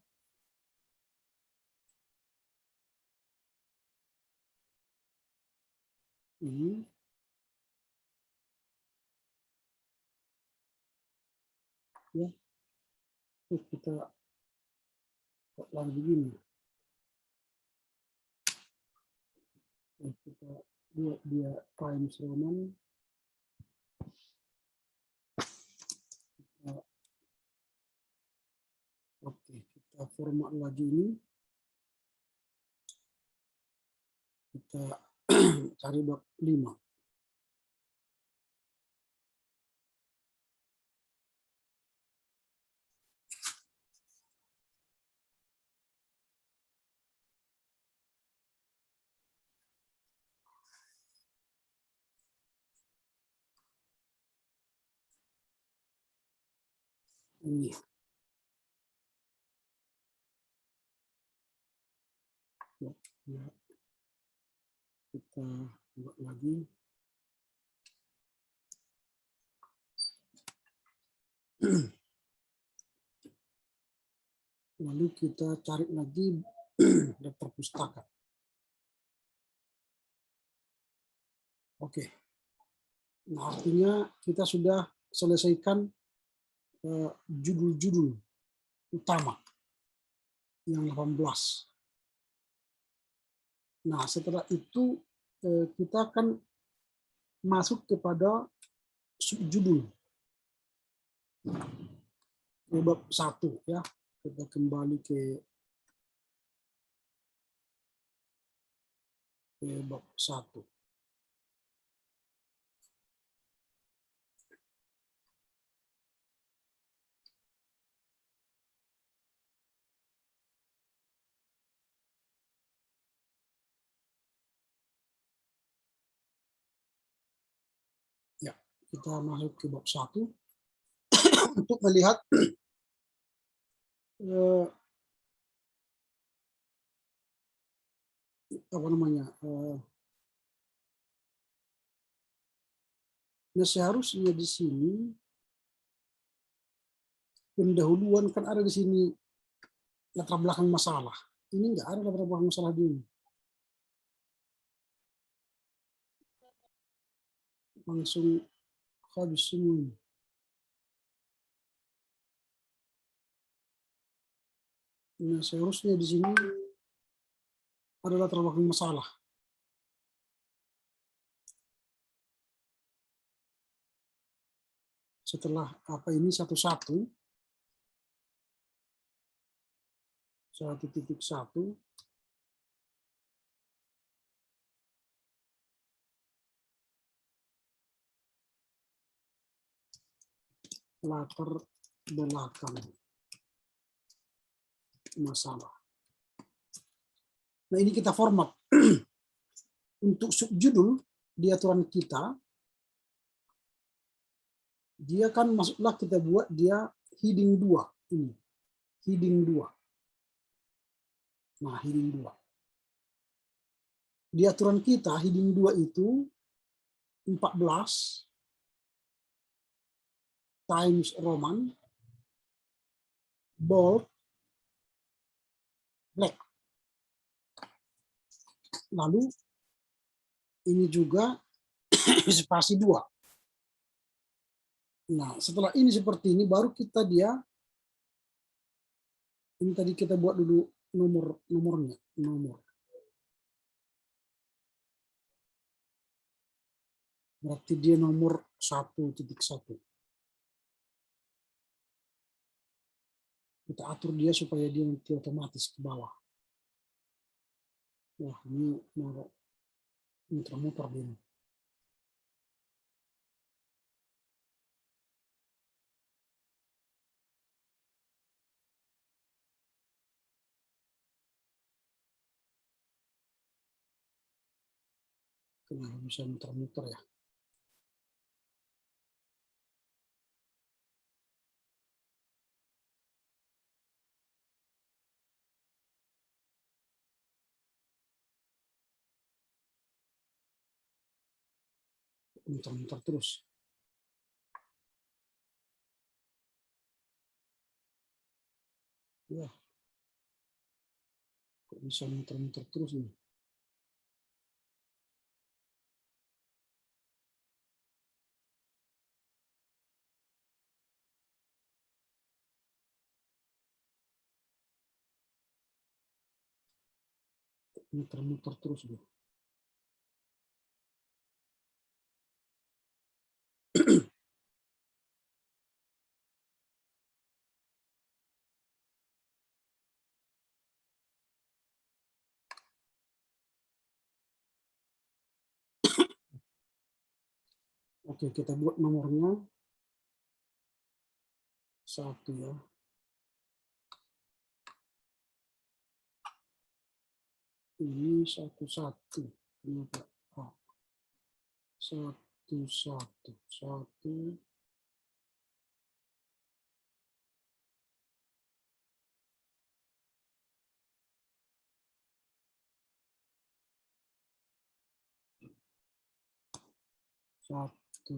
Ini. Ya. Terus kita kok lagi begini. Kita buat dia Times Roman. Oke, kita format lagi ini. Kita cari bab 5. Ini. Ya. Kita buat lagi. Lalu kita cari lagi daftar pustaka. Oke. Nah, artinya kita sudah selesaikan judul-judul utama yang 18. Nah, setelah itu kita akan masuk kepada subjudul. Bab 1 ya. Kita kembali ke bab 1. Ya, kita masuk ke bab 1 untuk melihat apa namanya? Nah, seharusnya di sini pendahuluan kan ada di sini latar belakang masalah. Ini enggak ada latar belakang masalah di ini. Langsung habis semua. Nah, seharusnya di sini ada latar belakang masalah. Setelah apa ini satu-satu, 1.1, latar belakang masalah. Nah, ini kita format. Untuk subjudul di aturan kita, dia kan maksudlah kita buat dia heading 2 ini. Heading 2. Nah, heading 2. Di aturan kita heading 2 itu 14 Times Roman bold black. Lalu ini juga spasi 2. Nah, setelah ini seperti ini, baru kita ini tadi kita buat dulu nomornya. Berarti dia nomor 1.1. Kita atur dia supaya dia nanti otomatis ke bawah. Wah, ini mau muter-muter dia. Kenapa bisa muter-muter ya? Muter-muter terus. Ya. Kok bisa muter-muter terus nih? Muter-muter terus dia. Oke, kita buat nomornya 1 ya. Ini 1-1. Kenapa? Oh. 1-1. 1. Satu.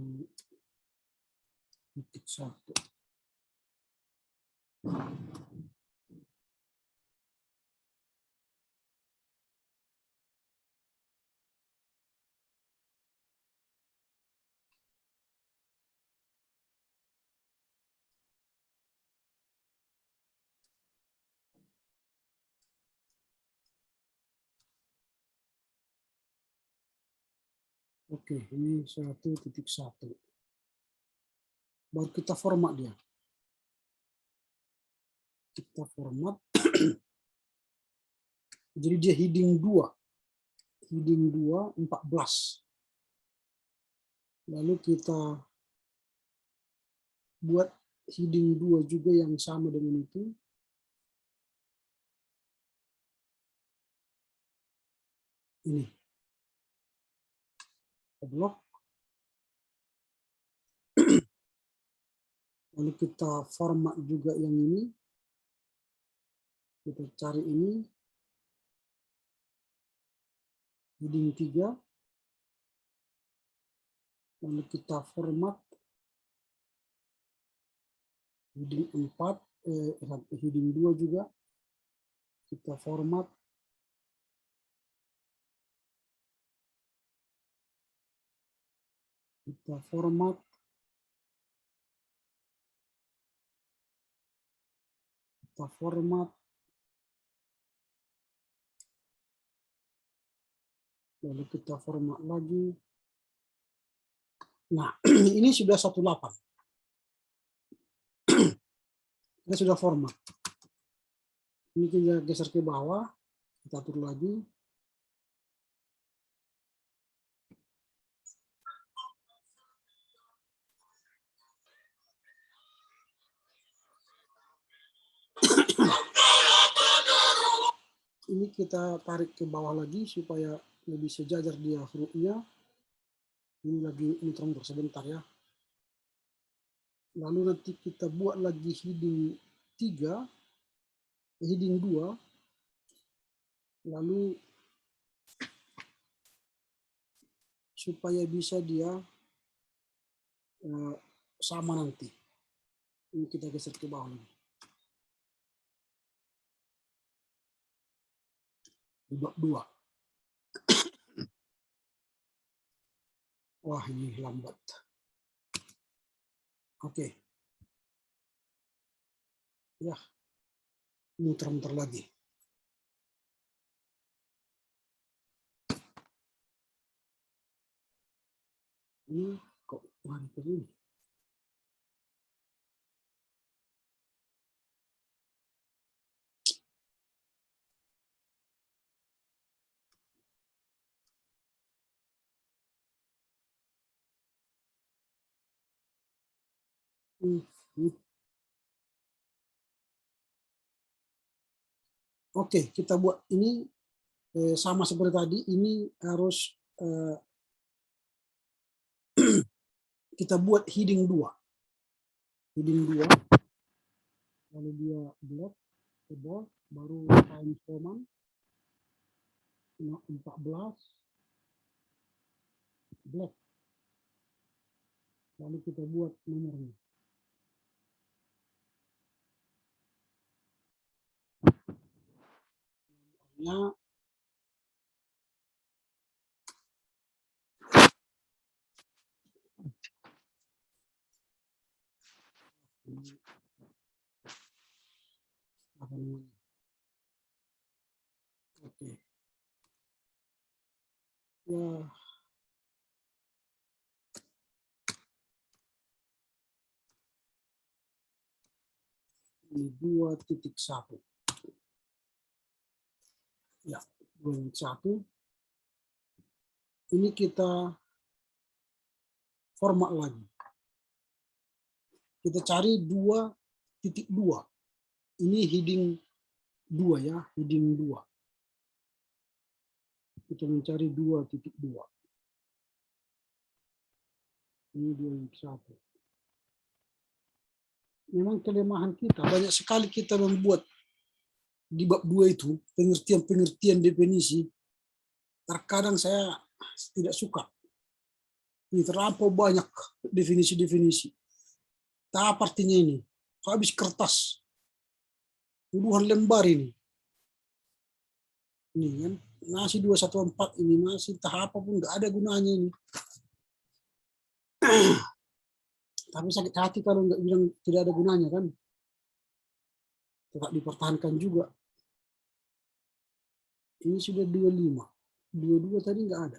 Oke, ini 1.1. Baru kita format dia. Kita format. Jadi dia heading 2. Heading 2, 14. Lalu kita buat heading 2 juga yang sama dengan itu. Ini. Blok. Lalu kita format juga yang ini. Kita cari ini. Heading 3. Lalu kita format. Heading 4. Heading 2 juga. Kita format. Kita format. Kita format. Lalu kita format lagi. Nah, ini sudah 18. Kita sudah format. Ini kita geser ke bawah. Kita atur lagi. Ini kita tarik ke bawah lagi supaya lebih sejajar dia hurufnya. Ini lagi muter-muter sebentar ya. Lalu nanti kita buat lagi heading 3, heading 2. Lalu supaya bisa dia sama nanti. Ini kita geser ke bawah lagi. Blok 2. Wah, ini lambat. Oke. Ya, muter-muter lagi. Ini kok lari ke sini? Oke, kita buat ini sama seperti tadi. Ini harus kita buat heading 2. Heading 2, lalu dia black, tebal, baru times Roman 14, black. Lalu kita buat nomornya. Nomornya apa namanya? Oke. Ya. Ini 2.1. Ya, 2.1. Ini kita format lagi. Kita cari 2.2. Ini heading 2 ya, heading 2. Kita mencari 2.2. Ini 2.1. Memang kelemahan kita, banyak sekali kita membuat di bab 2 itu, pengertian-pengertian definisi. Terkadang saya tidak suka. Ini terlampau banyak definisi-definisi. Tak apa artinya ini? Habis kertas. Puluhan lembar ini. Ini kan, masih 214 ini, masih tahap apapun, nggak ada gunanya ini. Tapi sakit hati kalau nggak bilang tidak ada gunanya kan. Tetap dipertahankan juga. Ini sudah 25. 22 tadi nggak ada.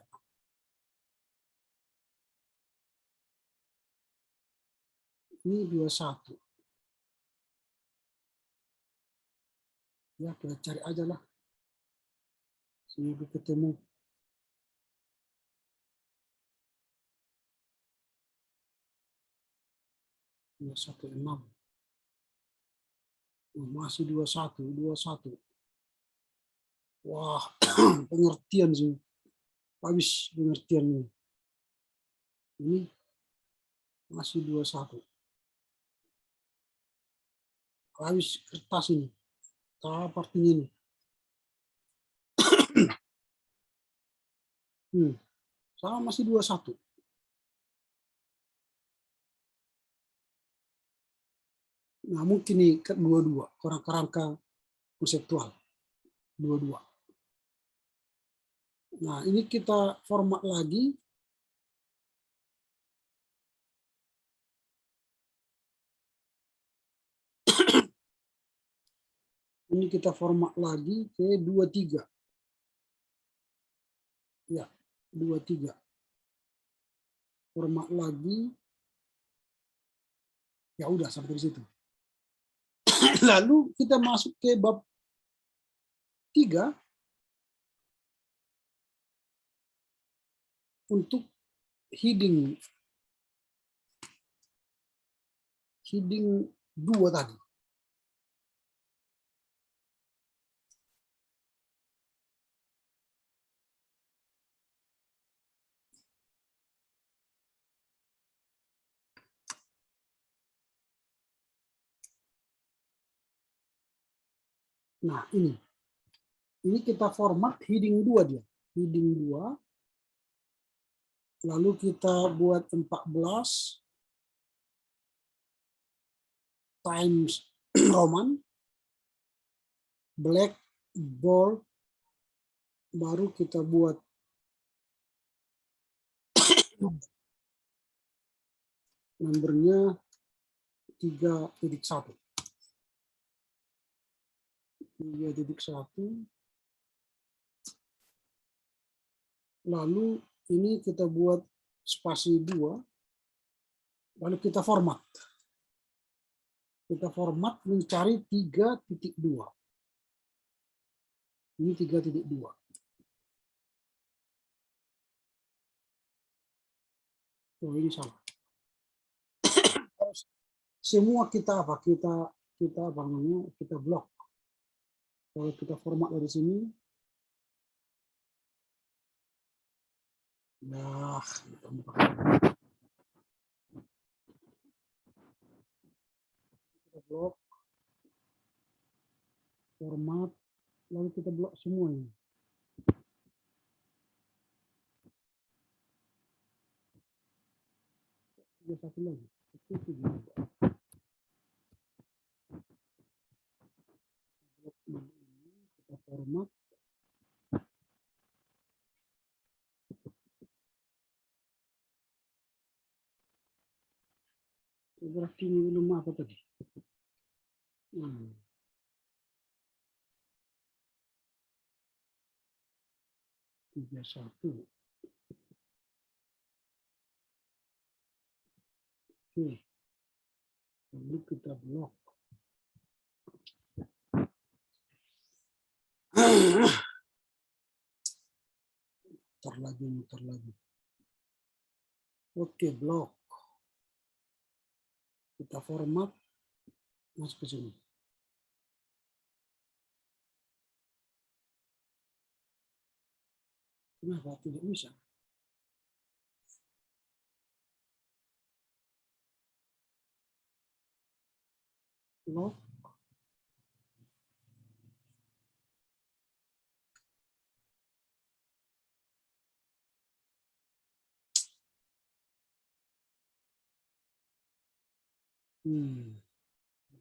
Ini 21. Ya, kita cari aja lah. Semoga ketemu. Ya, 16. Masih 21. Wah, pengertian sih. Habis pengertiannya. Ini masih 21. Habis kertas ini. Apa artinya ini? Sama masih 21. Nah, mungkin nih ke 22, kerangka konseptual. 22. Nah, ini kita format lagi. Ini kita format lagi ke 23. Ya, 23. Format lagi. Ya udah sampai di situ. Lalu kita masuk ke bab 3 untuk heading 2 tadi. Nah, ini kita format heading 2 dia. Heading 2. Lalu kita buat 14 times Roman, black, bold, baru kita buat nomornya 3.1. 3.1. Lalu ini kita buat spasi 2. Lalu kita format. Kita format mencari 3.2. Ini 3.2. Oh, ini salah. Semua kita apa? Kita apa namanya? Kita blok. Kalau kita format dari sini, nah, kita blok, format, lalu kita blok semua ini. Ada satu lagi. Kita format. Berarti ini belum apa tadi? 31. Oke. Lalu kita blok. Muter lagi. Oke, blok. Kita format, masuk ke sini. Kenapa tidak bisa? Blok.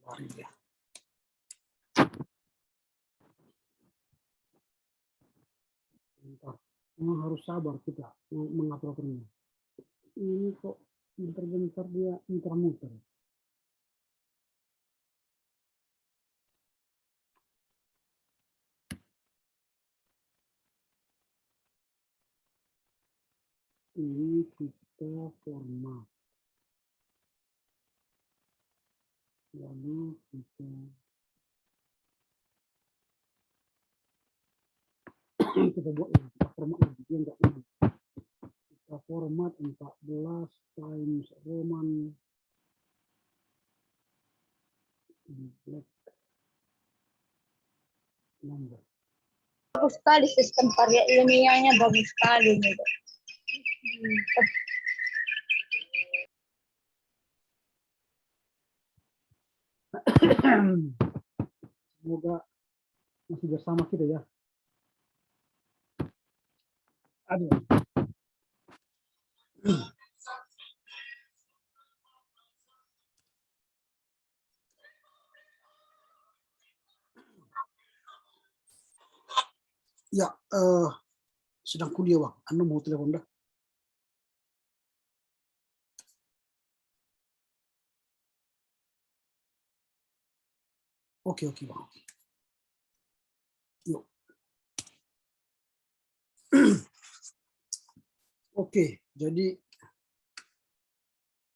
Mari ya. Bentar. Memang harus sabar kita mengatur-aturnya. Ini kok bentar-bentar dia muter-muter. Ini kita format. Lalu kita buat lagi, kita format lagi, dia enggak lagi. Kita format 14 times Roman black number. Bagus sekali sistem karya ilmiahnya, bagus sekali gitu. Semoga masih bersama kita ya. Aduh. Ya, sedang kuliah Bang. Anda mau telepon dah? Oke Bang. Yuk. Oke, jadi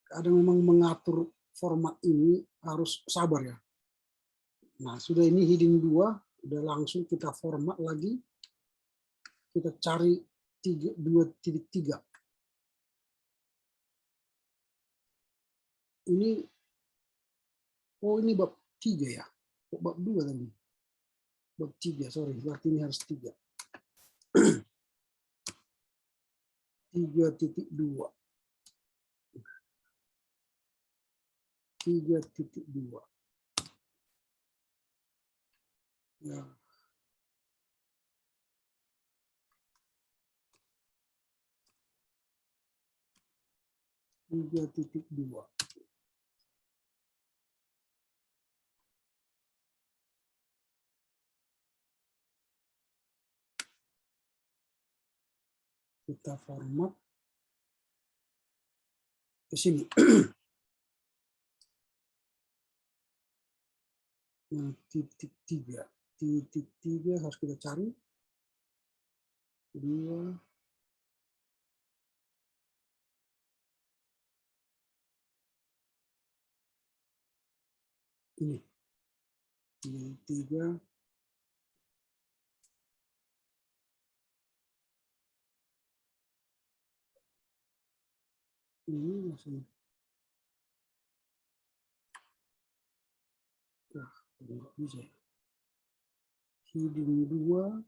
kadang memang mengatur format ini harus sabar ya. Nah, sudah ini heading 2, udah langsung kita format lagi. Kita cari 2.3. Ini, oh ini bab 3 ya. Bab 2 tadi. Bab 3, sorry. Berarti ini harus 3. 3.2. 3.2. Ya. Tiga titik 2. Kita format ke sini. Nah, titik 3. Titik 3 harus kita cari. 2. Ini. Titik 3. Ini masih. Nah, nggak bisa. Heading 2.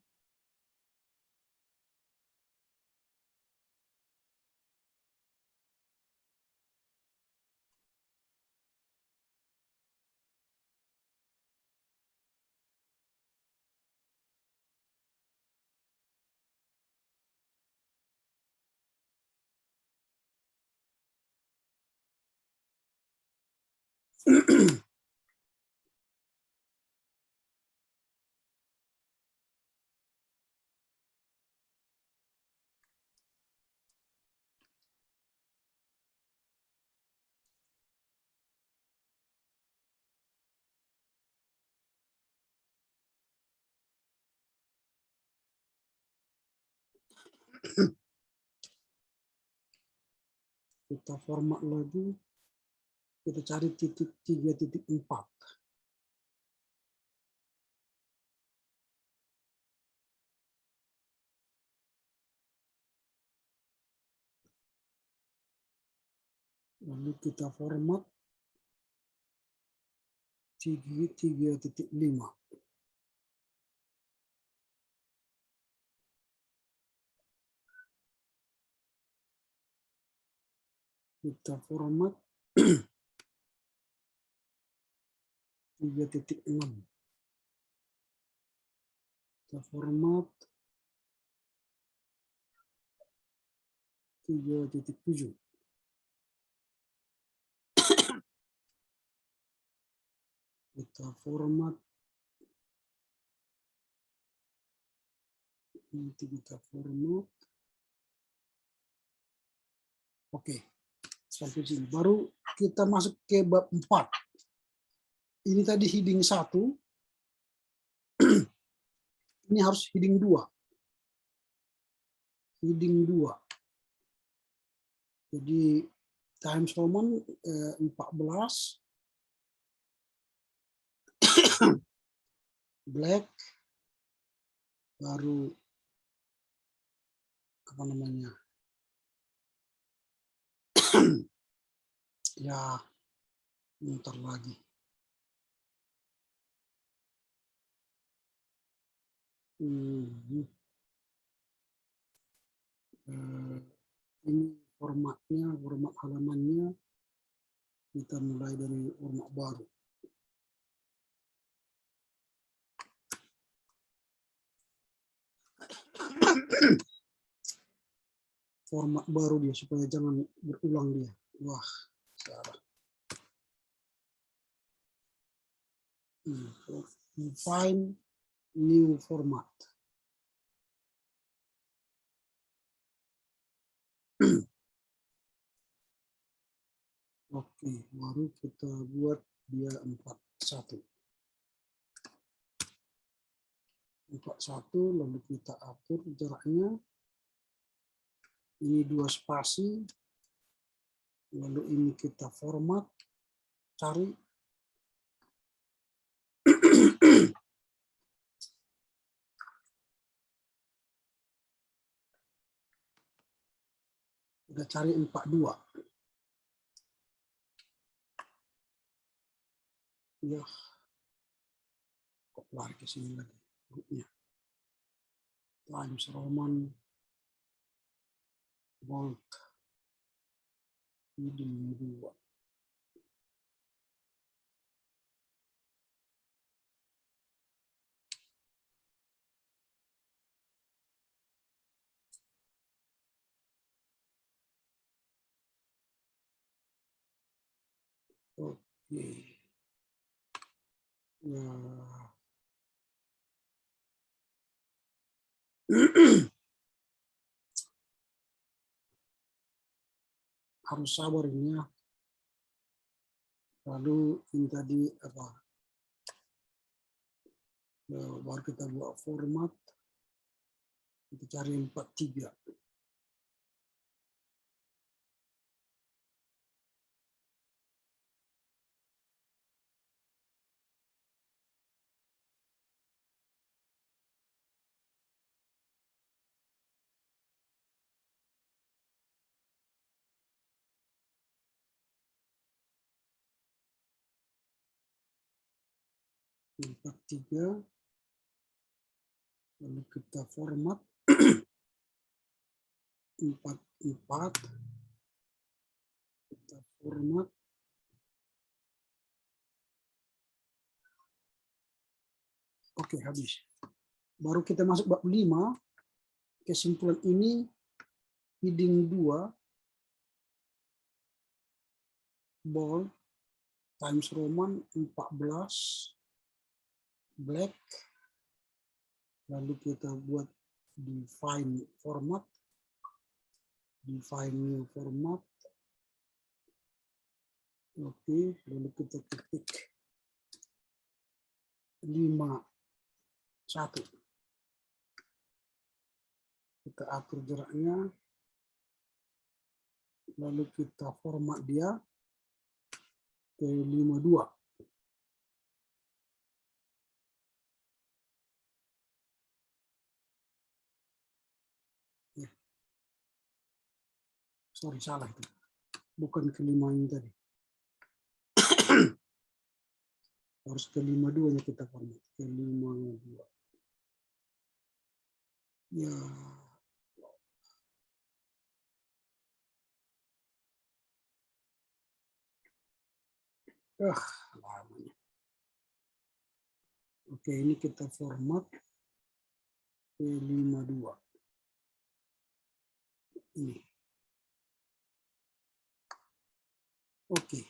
Kita format lagi. Kita cari titik 3.4. Lalu kita format 3.5. Kita format 3.6. Kita format 3.7. Kita format nanti kita format. Oke, sampai sini. Baru kita masuk ke bab 4. Ini tadi heading 1. Ini harus heading 2. Heading 2. Jadi Times Roman 14. Black. Baru apa namanya? Ya, bentar lagi. Ini formatnya, format halamannya. Kita mulai dari format baru. Format baru dia supaya jangan berulang dia. Wah, salah. Find new format. Oke, baru kita buat dia 41. 41, lalu kita atur jaraknya. Ini 2 spasi. Lalu ini kita format, cari. Kita cari 42. Ya, kok lari ke sini lagi grupnya. Times Roman Bold heading 2. Oke. Ya. Harus sabar ini ya. Lalu ini tadi apa? Baru kita buat format. Kita cari 43. Lalu kita format 44, kita format oke, habis. Baru kita masuk bab 5, kesimpulan ini heading 2 bold Times Roman 14 black, lalu kita buat define format, define new format. Oke, lalu kita ketik 51. Kita atur jaraknya, lalu kita format dia ke 52. Sorry, salah itu. Bukan ke 5 ini tadi. Harus ke 52-nya kita format. Ke 52. Ya. Lamanya. Oke, ini kita format ke 52. Ini. Oke,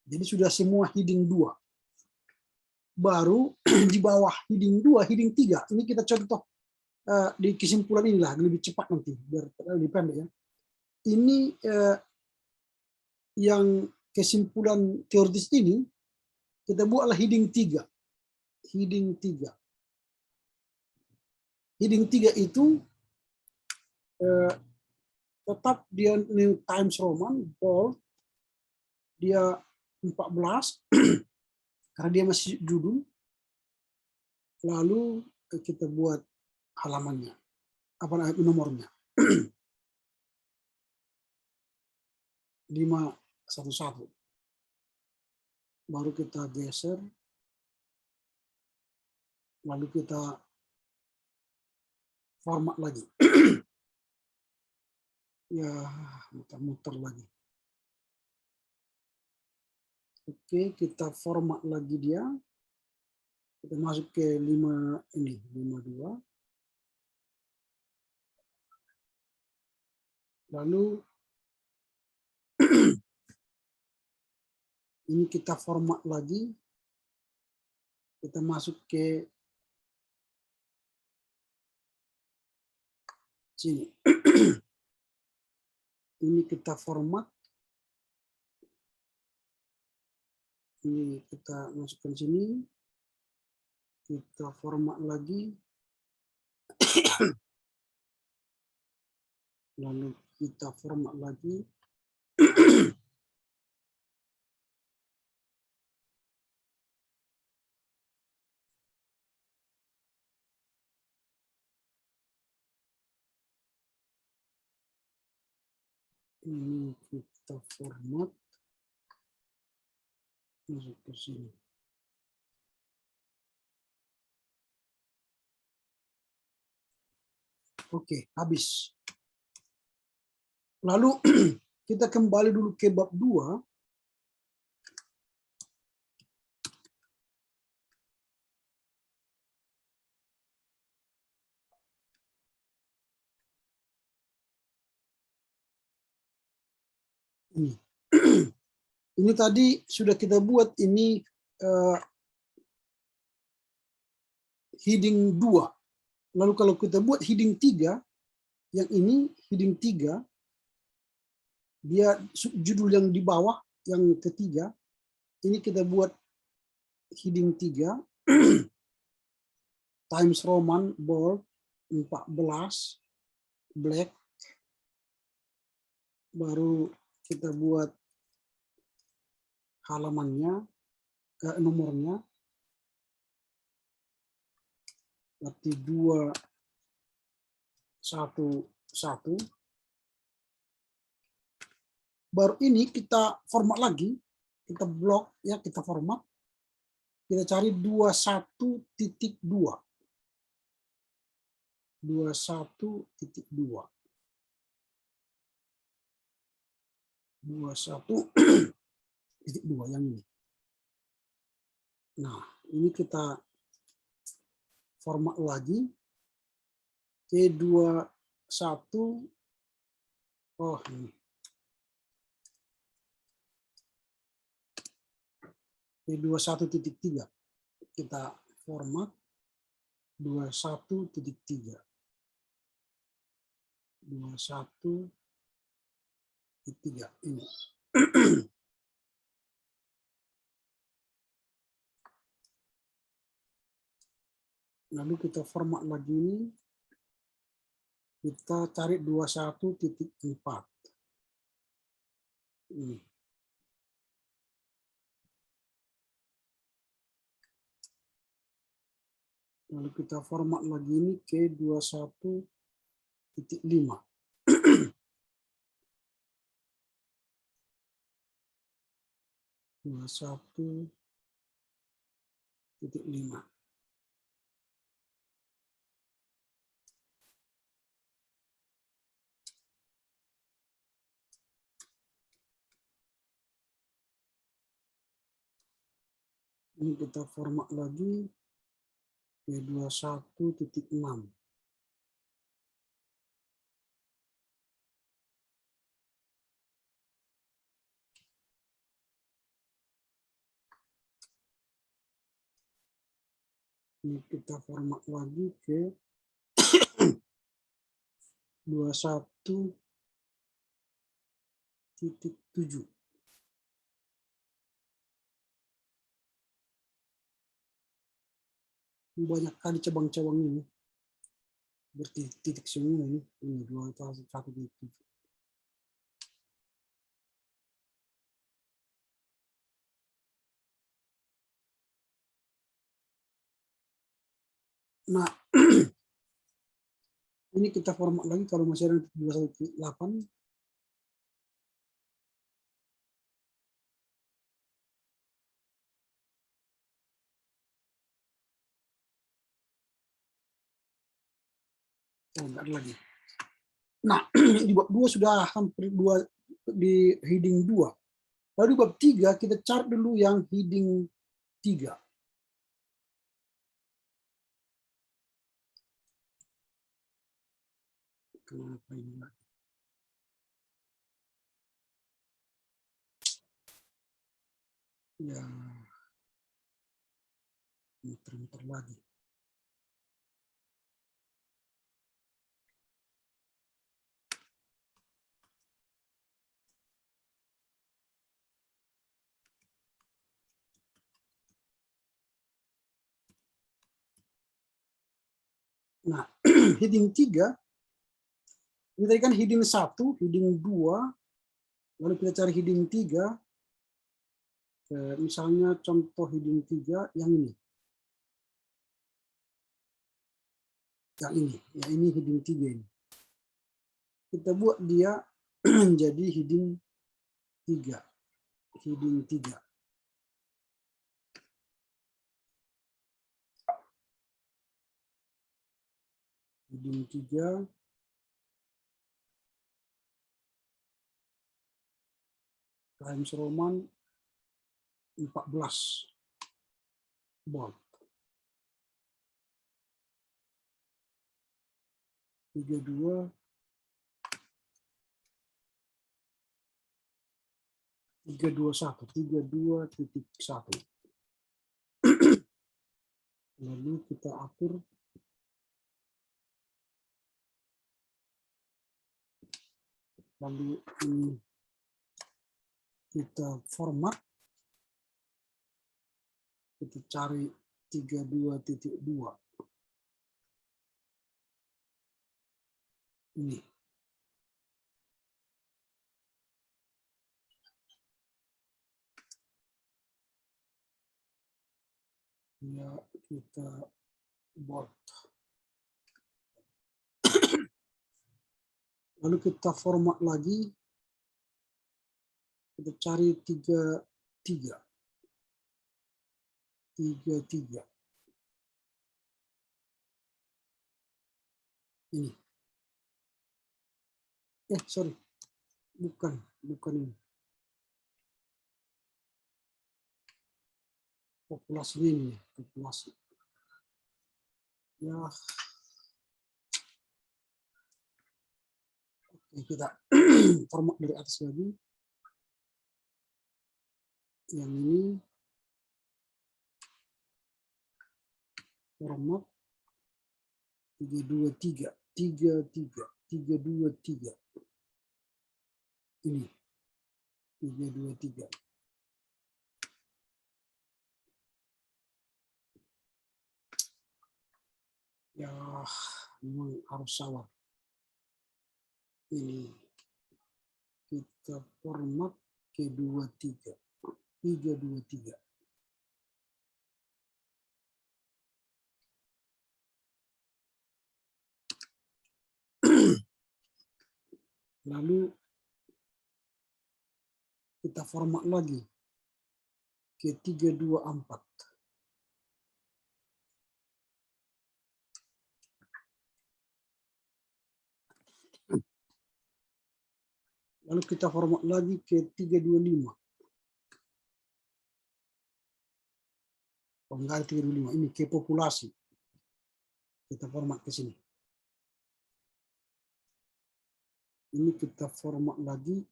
jadi sudah semua heading 2. Baru di bawah heading 2, heading 3. Ini kita contoh di kesimpulan inilah, lebih cepat nanti, biar lebih pendek ya. Ini yang kesimpulan teoritis ini, kita buatlah heading 3. Heading 3. Heading 3 itu tetap dia New Times Roman, bold, dia 14, karena dia masih judul. Lalu kita buat halamannya, apa nomornya. 511. Baru kita geser. Lalu kita format lagi. Ya, muter-muter lagi. Oke, kita format lagi dia. Kita masuk ke 5 ini, 52. Lalu ini kita format lagi. Kita masuk ke sini. Ini kita format. Ini kita masukkan sini. Kita format lagi. Lalu kita format lagi. Ini kita format. Masuk ke sini. Oke, habis. Lalu kita kembali dulu ke bab 2. Ini. Ini tadi sudah kita buat ini heading 2. Lalu kalau kita buat heading 3, yang ini heading 3, dia judul yang di bawah, yang ketiga, ini kita buat heading 3. Times Roman bold 14 black, baru kita buat halamannya, nomornya, berarti 211. Baru ini kita format lagi, kita blok ya, kita format, kita cari 21.2. 21.2. 21.2 yang ini. Nah, ini kita format lagi ke 21. Oh, ini. Ke 21.3. Kita format 21.3. 21.3 ini. Lalu kita format lagi ini, kita cari 21.4. Ini. Lalu kita format lagi ini ke 21.5. 21.5. Ini kita format lagi ke 21.6. Ini kita format lagi ke 21.7. Banyak kali cabang-cabang ini, bertitik semua ini 21.7. Nah, ini kita format lagi kalau masih ada 21.8. Oh, enggak ada lagi. Nah, di bab 2 sudah hampir 2 di heading 2. Lalu di bab 3 kita cari dulu yang heading 3. Kenapa ini lagi? Ya, muter-muter lagi. Nah, heading 3, ini tadi kan heading 1, heading 2, lalu kita cari heading 3. Misalnya contoh heading 3 yang ini. Yang ini heading 3 ini. Kita buat dia menjadi heading 3. Heading 3. Heading 3. Times Roman 14 bold. 32. 321. Lalu kita atur lalu ini kita format, kita cari 32.2. Ini. Ya, kita buat. Lalu kita format lagi. Kita cari 33. Ini. Sorry. Bukan ini. Populasinya ini, populasi. Ya. Oke, kita format dari atas lagi. Yang ini format 323. Ini 323. Ya, memang harus sabar. Ini kita format ke 323. Lalu kita format lagi ke 324. Lalu kita format lagi ke 325. Oh, enggak, 325. Ini ke populasi. Kita format ke sini. Ini kita format lagi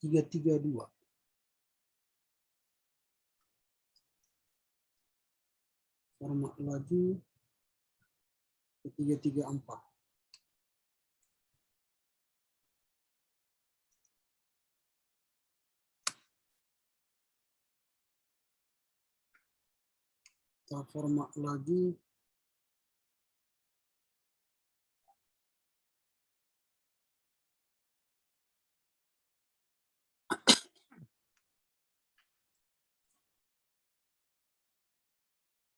332. Format lagi ke 334. Kita format lagi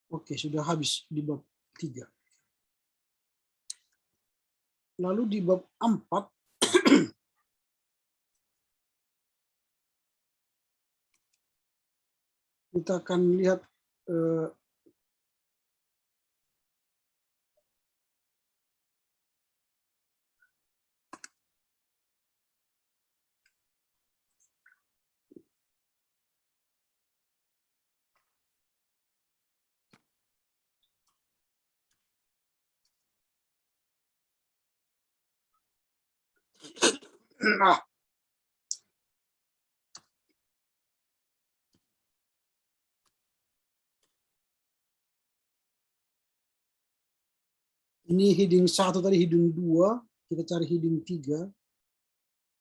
oke, sudah habis di bab 3. Lalu di bab 4 kita akan lihat ini heading 1 tadi, heading 2, kita cari heading 3.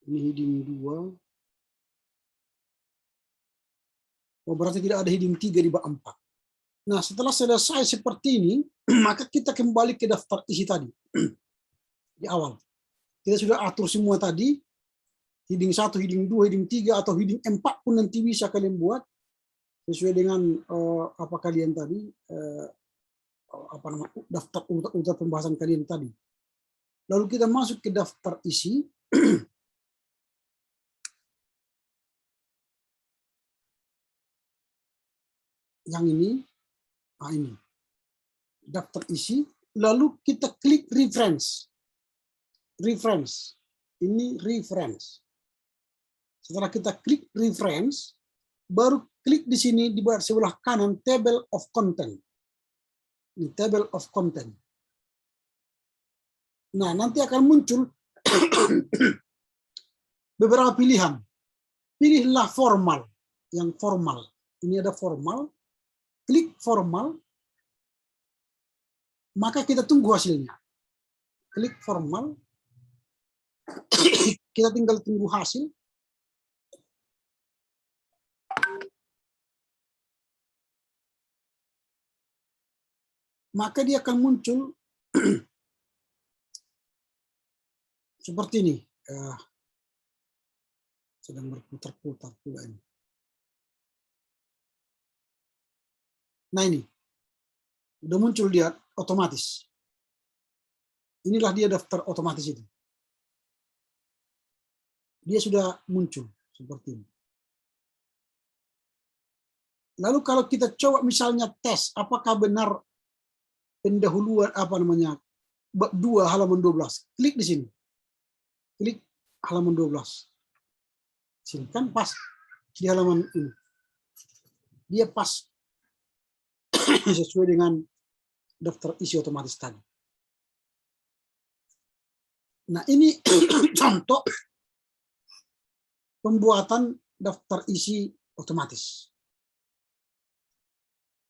Ini heading 2. Oh, berarti tidak ada heading 3 di bab 4. Nah, setelah selesai seperti ini, maka kita kembali ke daftar isi tadi. Di awal. Kita sudah atur semua tadi. Heading 1, heading 2, heading 3, atau heading 4 pun nanti bisa kalian buat. Sesuai dengan apa kalian tadi, apa nama, daftar urutan pembahasan kalian tadi. Lalu kita masuk ke daftar isi. Yang ini, ini daftar isi. Lalu kita klik reference. Ini reference. Setelah kita klik reference, baru klik di sini di sebelah kanan table of content. Ini table of content. Nah, nanti akan muncul beberapa pilihan. Pilihlah formal, yang formal. Ini ada formal. Klik formal, maka kita tunggu hasilnya. Klik formal, kita tinggal tunggu hasil. Maka dia akan muncul seperti ini. Sedang berputar-putar pula ini. Nah ini, udah muncul dia otomatis. Inilah dia daftar otomatis itu. Dia sudah muncul seperti ini. Lalu kalau kita coba misalnya tes, apakah benar pendahuluan bab 2 halaman 12. Klik di sini. Klik halaman 12. Sini kan pas di halaman ini. Dia pas sesuai dengan daftar isi otomatis tadi. Nah, ini contoh pembuatan daftar isi otomatis.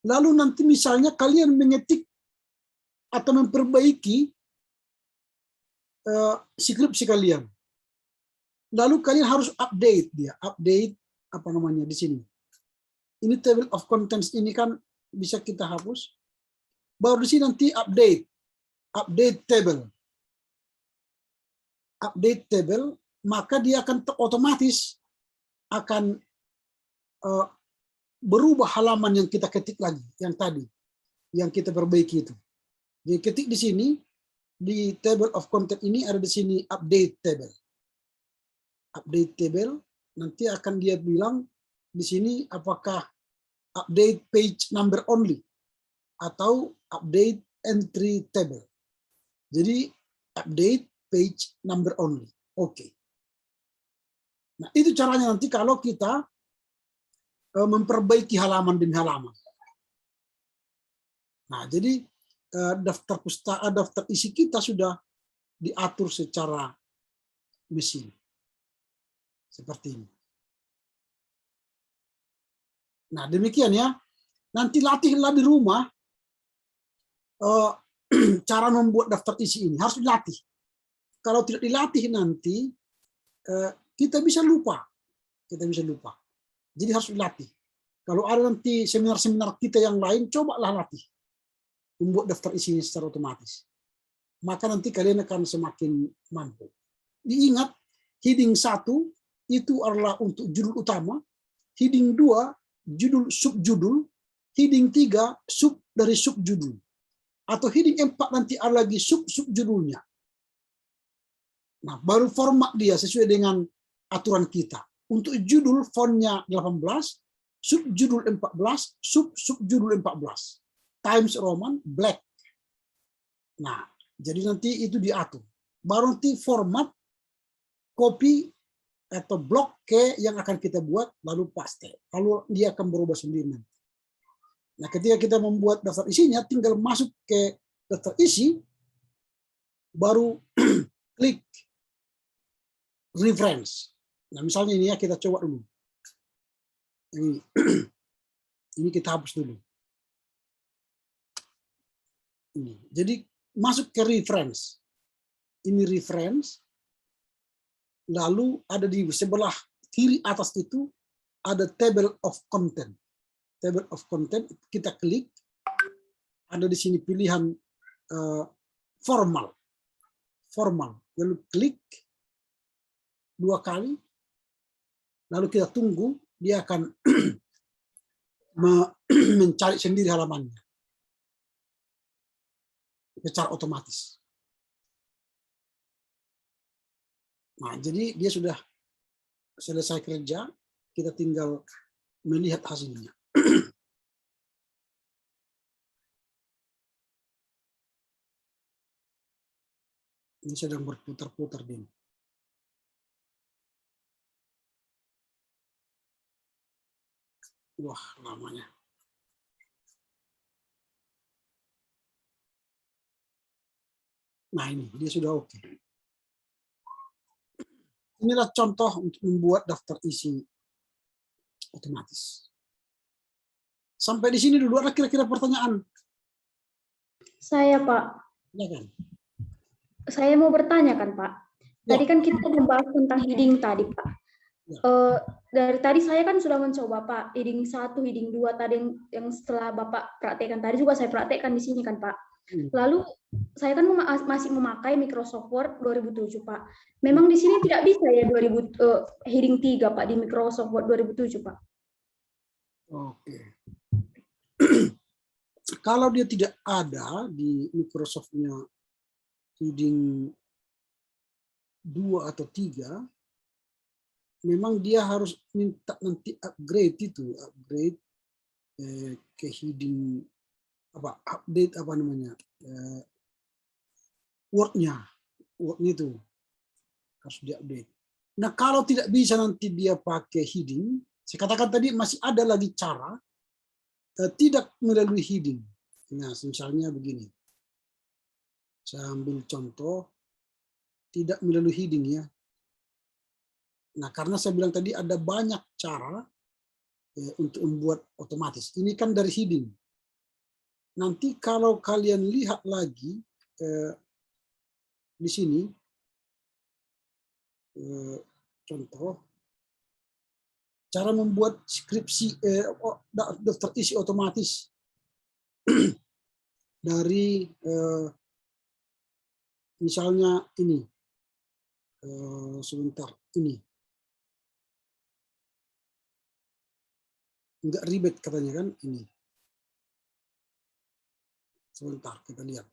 Lalu nanti misalnya kalian mengetik atau memperbaiki skripsi kalian. Lalu kalian harus update dia, di sini. Ini table of contents ini kan bisa kita hapus. Baru di sini nanti update table, maka dia akan otomatis akan berubah halaman yang kita ketik lagi, yang tadi, yang kita perbaiki itu. Jadi ketik di sini, di table of content ini ada di sini update table. Update table, nanti akan dia bilang di sini apakah update page number only atau update entry table. Jadi update page number only. Oke. Nah, itu caranya nanti kalau kita memperbaiki halaman demi halaman. Nah, jadi daftar isi kita sudah diatur secara mesin. Seperti ini. Nah, demikian ya. Nanti latihlah di rumah cara membuat daftar isi ini. Harus dilatih. Kalau tidak dilatih nanti kita bisa lupa. Jadi harus dilatih. Kalau ada nanti seminar-seminar kita yang lain, cobalah latih membuat daftar isinya secara otomatis. Maka nanti kalian akan semakin mampu. Diingat, heading 1 itu adalah untuk judul utama, heading 2 judul subjudul, heading 3 sub dari subjudul. Atau heading 4 nanti ada lagi sub-subjudulnya. Nah, baru format dia sesuai dengan aturan kita. Untuk judul fontnya 18, subjudul 14, sub-subjudul 14. Times Roman black. Nah, jadi nanti itu diatur. Baru nanti format, copy, atau blok ke yang akan kita buat, lalu paste. Lalu dia akan berubah sendiri nanti. Nah, ketika kita membuat daftar isinya, tinggal masuk ke daftar isi, baru klik reference. Nah, misalnya ini ya, kita coba dulu. Ini kita hapus dulu. Ini. Jadi masuk ke reference. Ini reference. Lalu ada di sebelah kiri atas itu ada table of content. Table of content kita klik. Ada di sini pilihan formal. Lalu klik 2 kali. Lalu kita tunggu, dia akan mencari sendiri halamannya secara otomatis. Nah, jadi dia sudah selesai kerja, kita tinggal melihat hasilnya. Ini sedang berputar-putar ini. Wah, lamanya. Nah, ini dia sudah oke. Inilah contoh untuk membuat daftar isi otomatis. Sampai di sini dulu, ada kira-kira pertanyaan? Saya, Pak. Ya kan? Saya mau bertanya kan, Pak. Tadi kan kita membahas tentang heading tadi, Pak. Ya. Dari tadi saya kan sudah mencoba, Pak. Heading 1, heading 2 tadi yang setelah Bapak praktekkan tadi juga saya praktekkan di sini kan, Pak. Lalu saya kan masih memakai Microsoft Word 2007, Pak. Memang di sini tidak bisa ya heading 3, Pak, di Microsoft Word 2007, Pak. Oke. Kalau dia tidak ada di Microsoft-nya heading 2 atau 3, memang dia harus minta nanti upgrade ke heading update Word-nya itu harus diupdate. Nah, kalau tidak bisa nanti dia pakai heading, saya katakan tadi masih ada lagi cara tidak melalui heading. Nah, misalnya begini. Saya ambil contoh tidak melalui heading ya. Nah, karena saya bilang tadi ada banyak cara untuk membuat otomatis. Ini kan dari heading. Nanti kalau kalian lihat lagi di sini, contoh, cara membuat skripsi daftar isi otomatis dari misalnya ini, sebentar, ini. Enggak ribet katanya kan, ini. Sebentar, kita lihat.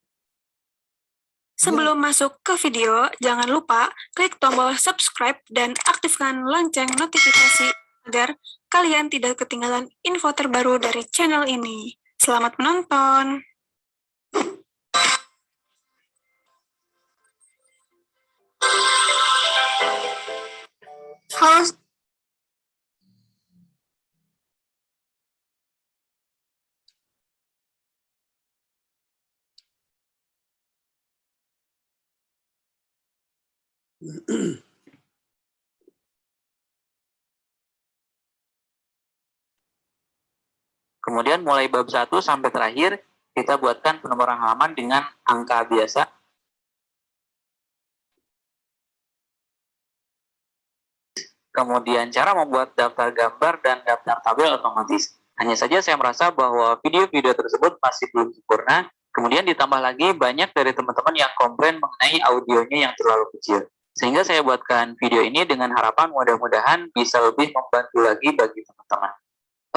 Sebelum masuk ke video, jangan lupa klik tombol subscribe dan aktifkan lonceng notifikasi agar kalian tidak ketinggalan info terbaru dari channel ini. Selamat menonton! Halo. Kemudian mulai bab 1 sampai terakhir, kita buatkan penomoran halaman dengan angka biasa. Kemudian cara membuat daftar gambar dan daftar tabel otomatis. Hanya saja saya merasa bahwa video-video tersebut masih belum sempurna. Kemudian ditambah lagi banyak dari teman-teman yang komplain mengenai audionya yang terlalu kecil. Sehingga saya buatkan video ini dengan harapan mudah-mudahan bisa lebih membantu lagi bagi teman-teman.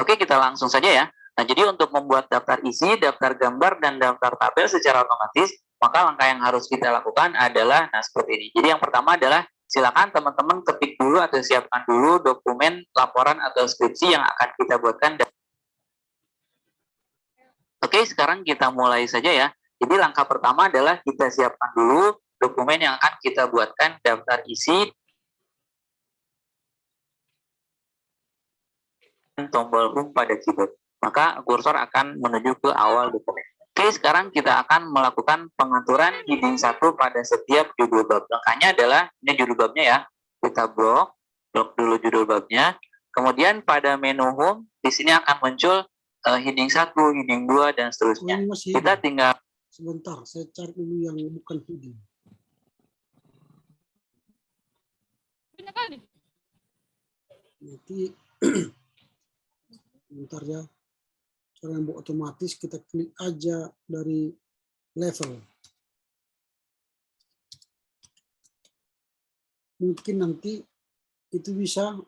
Oke, kita langsung saja ya. Nah, jadi untuk membuat daftar isi, daftar gambar, dan daftar tabel secara otomatis, maka langkah yang harus kita lakukan adalah, nah seperti ini. Jadi yang pertama adalah, silakan teman-teman ketik dulu atau siapkan dulu dokumen, laporan, atau skripsi yang akan kita buatkan. Oke, sekarang kita mulai saja ya. Jadi langkah pertama adalah kita siapkan dulu dokumen yang akan kita buatkan daftar isi, tombol home pada keyboard. Maka kursor akan menuju ke awal dokumen. Oke, sekarang kita akan melakukan pengaturan heading 1 pada setiap judul bab. Langkahnya adalah, ini judul babnya ya, kita blok dulu judul babnya. Kemudian pada menu home, di sini akan muncul heading 1, heading 2, dan seterusnya. Kita tinggal... Sebentar, saya cari dulu yang bukan heading. Nanti bentar ya, cara yang buat otomatis kita klik aja dari level. Mungkin nanti itu bisa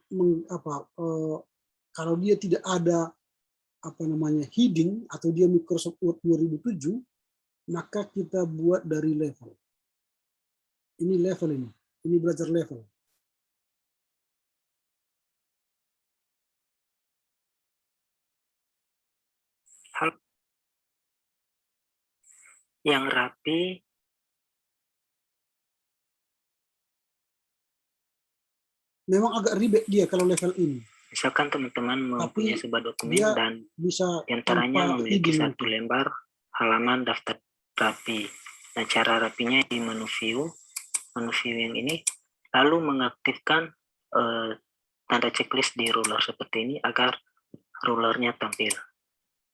kalau dia tidak ada heading atau dia Microsoft Word 2007, maka kita buat dari level. Ini level ini belajar level. Yang rapi, memang agak ribet dia kalau level ini. misalkan teman-teman mempunyai sebuah dokumen dan bisa diantaranya memiliki satu lembar halaman daftar rapi. Nah, cara rapinya di menu view yang ini, lalu mengaktifkan tanda checklist di ruler seperti ini agar rulernya tampil.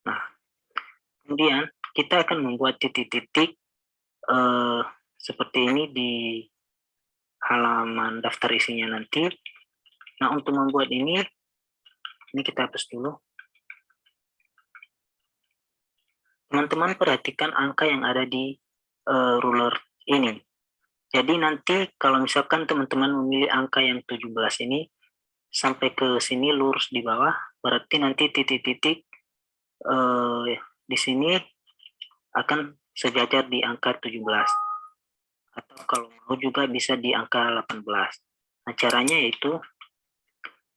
Nah, kemudian kita akan membuat titik-titik seperti ini di halaman daftar isinya nanti. Nah, untuk membuat ini kita hapus dulu. teman-teman perhatikan angka yang ada di ruler ini. Jadi nanti kalau misalkan teman-teman memilih angka yang 17 ini, sampai ke sini lurus di bawah, berarti nanti titik-titik di sini akan sejajar di angka 17. Atau kalau mau juga bisa di angka 18. Nah, caranya yaitu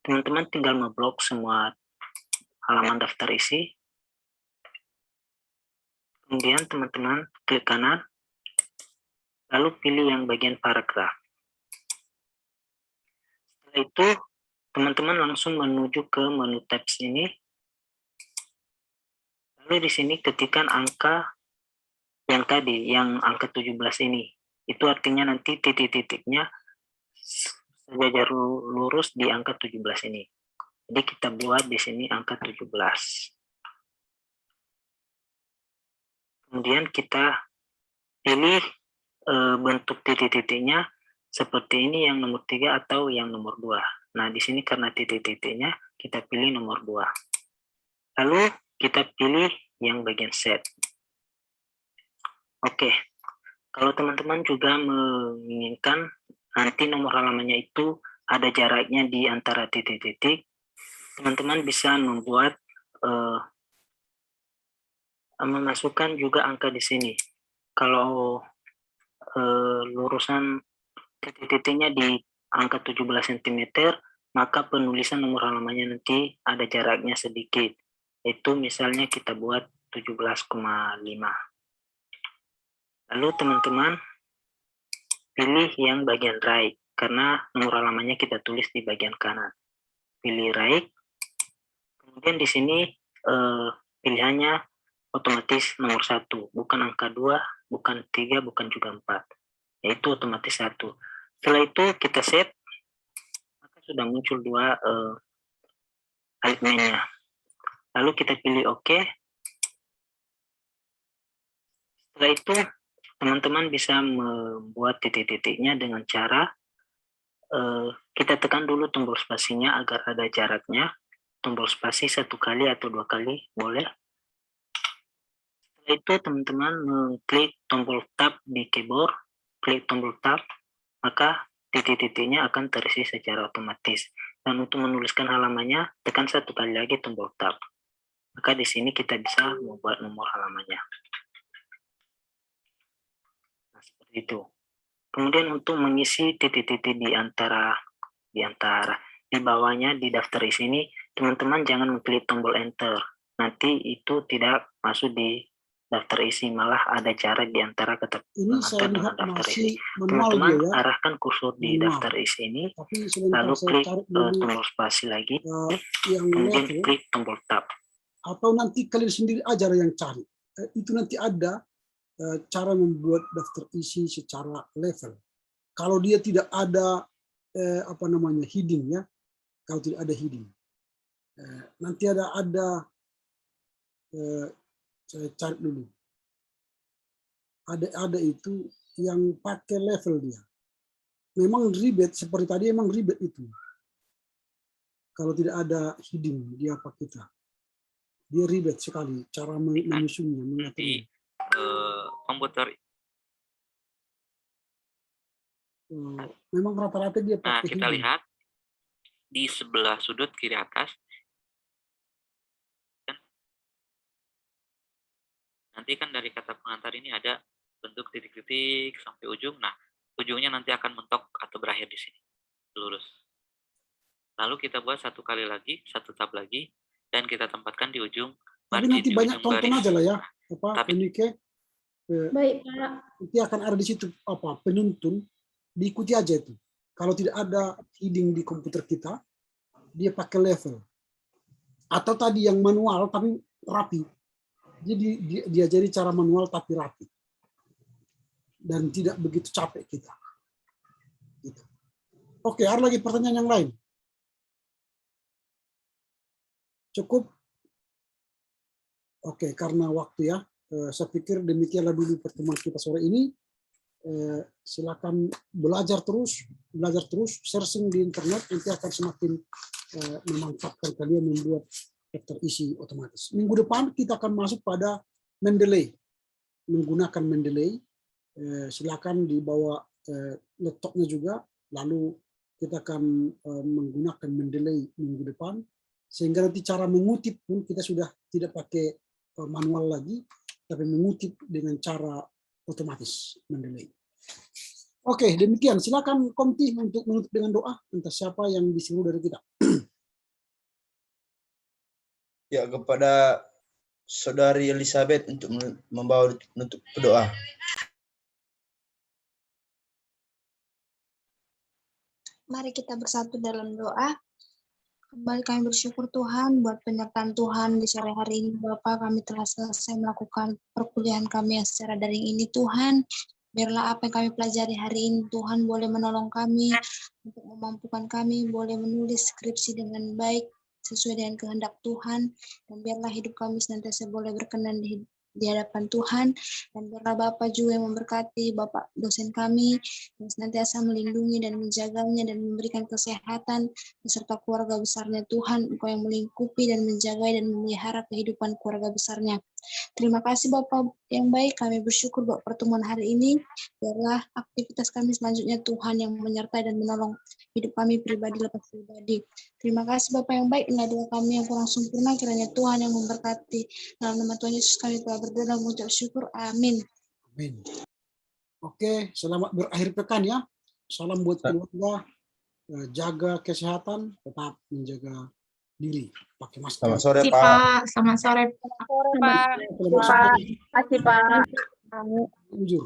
teman-teman tinggal ngeblok semua halaman daftar isi. Kemudian teman-teman klik kanan, lalu pilih yang bagian paragraf. Setelah itu, teman-teman langsung menuju ke menu tabs ini. Lalu di sini ketikkan angka yang tadi, yang angka 17 ini. Itu artinya nanti titik-titiknya sejajar lurus di angka 17 ini. Jadi kita buat di sini angka 17. Kemudian kita pilih bentuk titik-titiknya seperti ini yang nomor 3 atau yang nomor 2. Nah, di sini karena titik-titiknya kita pilih nomor 2. Lalu kita pilih yang bagian set. Oke. Kalau teman-teman juga menginginkan nanti nomor halamannya itu ada jaraknya di antara titik-titik, teman-teman bisa membuat memasukkan juga angka di sini. Kalau lurusan titik-titiknya di angka 17 cm, maka penulisan nomor halamannya nanti ada jaraknya sedikit. Itu misalnya kita buat 17,5. Lalu teman-teman pilih yang bagian right, karena nomor halamannya kita tulis di bagian kanan. Pilih right, kemudian di sini pilihannya otomatis nomor 1, bukan angka 2, bukan 3, bukan juga 4. Yaitu otomatis 1. Setelah itu kita set, maka sudah muncul 2 alignment-nya. Lalu kita pilih OK. Setelah itu, teman-teman bisa membuat titik-titiknya dengan cara kita tekan dulu tombol spasinya agar ada jaraknya. Tombol spasi 1 kali atau 2 kali boleh. Setelah itu teman-teman mengklik tombol tab di keyboard, klik tombol tab, maka titik-titiknya akan terisi secara otomatis. Dan untuk menuliskan halamannya, tekan 1 kali lagi tombol tab. Maka di sini kita bisa membuat nomor halamannya. Itu. Kemudian untuk mengisi titik-titik di bawahnya di daftar isi ini, teman-teman jangan mengklik tombol enter. Nanti itu tidak masuk di daftar isi, malah ada jarak di antara kata dengan daftar isi. Teman-teman arahkan kursor di daftar isi ini, lalu klik tombol spasi lagi, kemudian klik tombol tab. Atau nanti kalian sendiri aja yang cari. Itu nanti ada cara membuat daftar isi secara level. Kalau dia tidak ada heading ya, kalau tidak ada heading, nanti ada saya cari dulu. Ada itu yang pakai level dia. Memang ribet seperti tadi, emang ribet itu. Kalau tidak ada heading dia pakai kita, dia ribet sekali cara menyusunnya, mengaturnya. Komputer. Memang rata-rata dia pakai. Nah, kita lihat di sebelah sudut kiri atas. Nanti kan dari kata pengantar ini ada bentuk titik-titik sampai ujung. Nah, ujungnya nanti akan mentok atau berakhir di sini. Lurus. Lalu kita buat 1 kali lagi, 1 tab lagi, dan kita tempatkan di ujung. Tapi nanti banyak tonton aja lah ya, Enrique. Baik, Pak. Nanti akan ada di situ penuntun, diikuti aja itu. Kalau tidak ada heading di komputer kita, dia pakai level. Atau tadi yang manual tapi rapi. Jadi dia jadi cara manual tapi rapi. Dan tidak begitu capek kita. Gitu. Oke, ada lagi pertanyaan yang lain? Cukup? Oke, karena waktu ya. Saya pikir demikianlah dulu pertemuan kita sore ini. Silakan belajar terus, searching di internet, nanti akan semakin memanfaatkan kalian membuat daftar isi otomatis. Minggu depan kita akan masuk pada Mendeley, menggunakan Mendeley, silakan dibawa laptopnya juga, lalu kita akan menggunakan Mendeley minggu depan, sehingga nanti cara mengutip pun kita sudah tidak pakai manual lagi, tapi mengutip dengan cara otomatis Mendeley. Oke, demikian. Silakan Komti untuk menutup dengan doa. Entah siapa yang disuruh dari kita. Ya, kepada Saudari Elizabeth untuk membawa menutup doa. Mari kita bersatu dalam doa. Kembali kami bersyukur Tuhan buat penyertaan Tuhan di sore hari ini. Bapak, kami telah selesai melakukan perkuliahan kami yang secara daring ini Tuhan. Biarlah apa yang kami pelajari hari ini Tuhan boleh menolong kami untuk memampukan kami, boleh menulis skripsi dengan baik sesuai dengan kehendak Tuhan. Dan biarlah hidup kami senantiasa boleh berkenan di hadapan Tuhan, dan biarlah Bapak juga yang memberkati Bapak dosen kami yang senantiasa melindungi dan menjaganya dan memberikan kesehatan beserta keluarga besarnya Tuhan. Engkau yang melingkupi dan menjaga dan memelihara kehidupan keluarga besarnya. Terima kasih Bapak yang baik, kami bersyukur buat pertemuan hari ini. Biarlah aktivitas kami selanjutnya Tuhan yang menyertai dan menolong hidup kami pribadi lepas pribadi. Terima kasih Bapak yang baik, inilah doa kami yang kurang sempurna, kiranya Tuhan yang memberkati. Dalam nama Tuhan Yesus kami telah berdoa dan mengucap syukur. Amin. Amin. Oke, selamat berakhir pekan ya. Salam buat keluarga, jaga kesehatan, tetap menjaga diri, pakai masker. Selamat sore, Terima Pak. kasih, Pak. Selamat sore, Pak. Selamat sore. Terima kasih Pak. Jujur.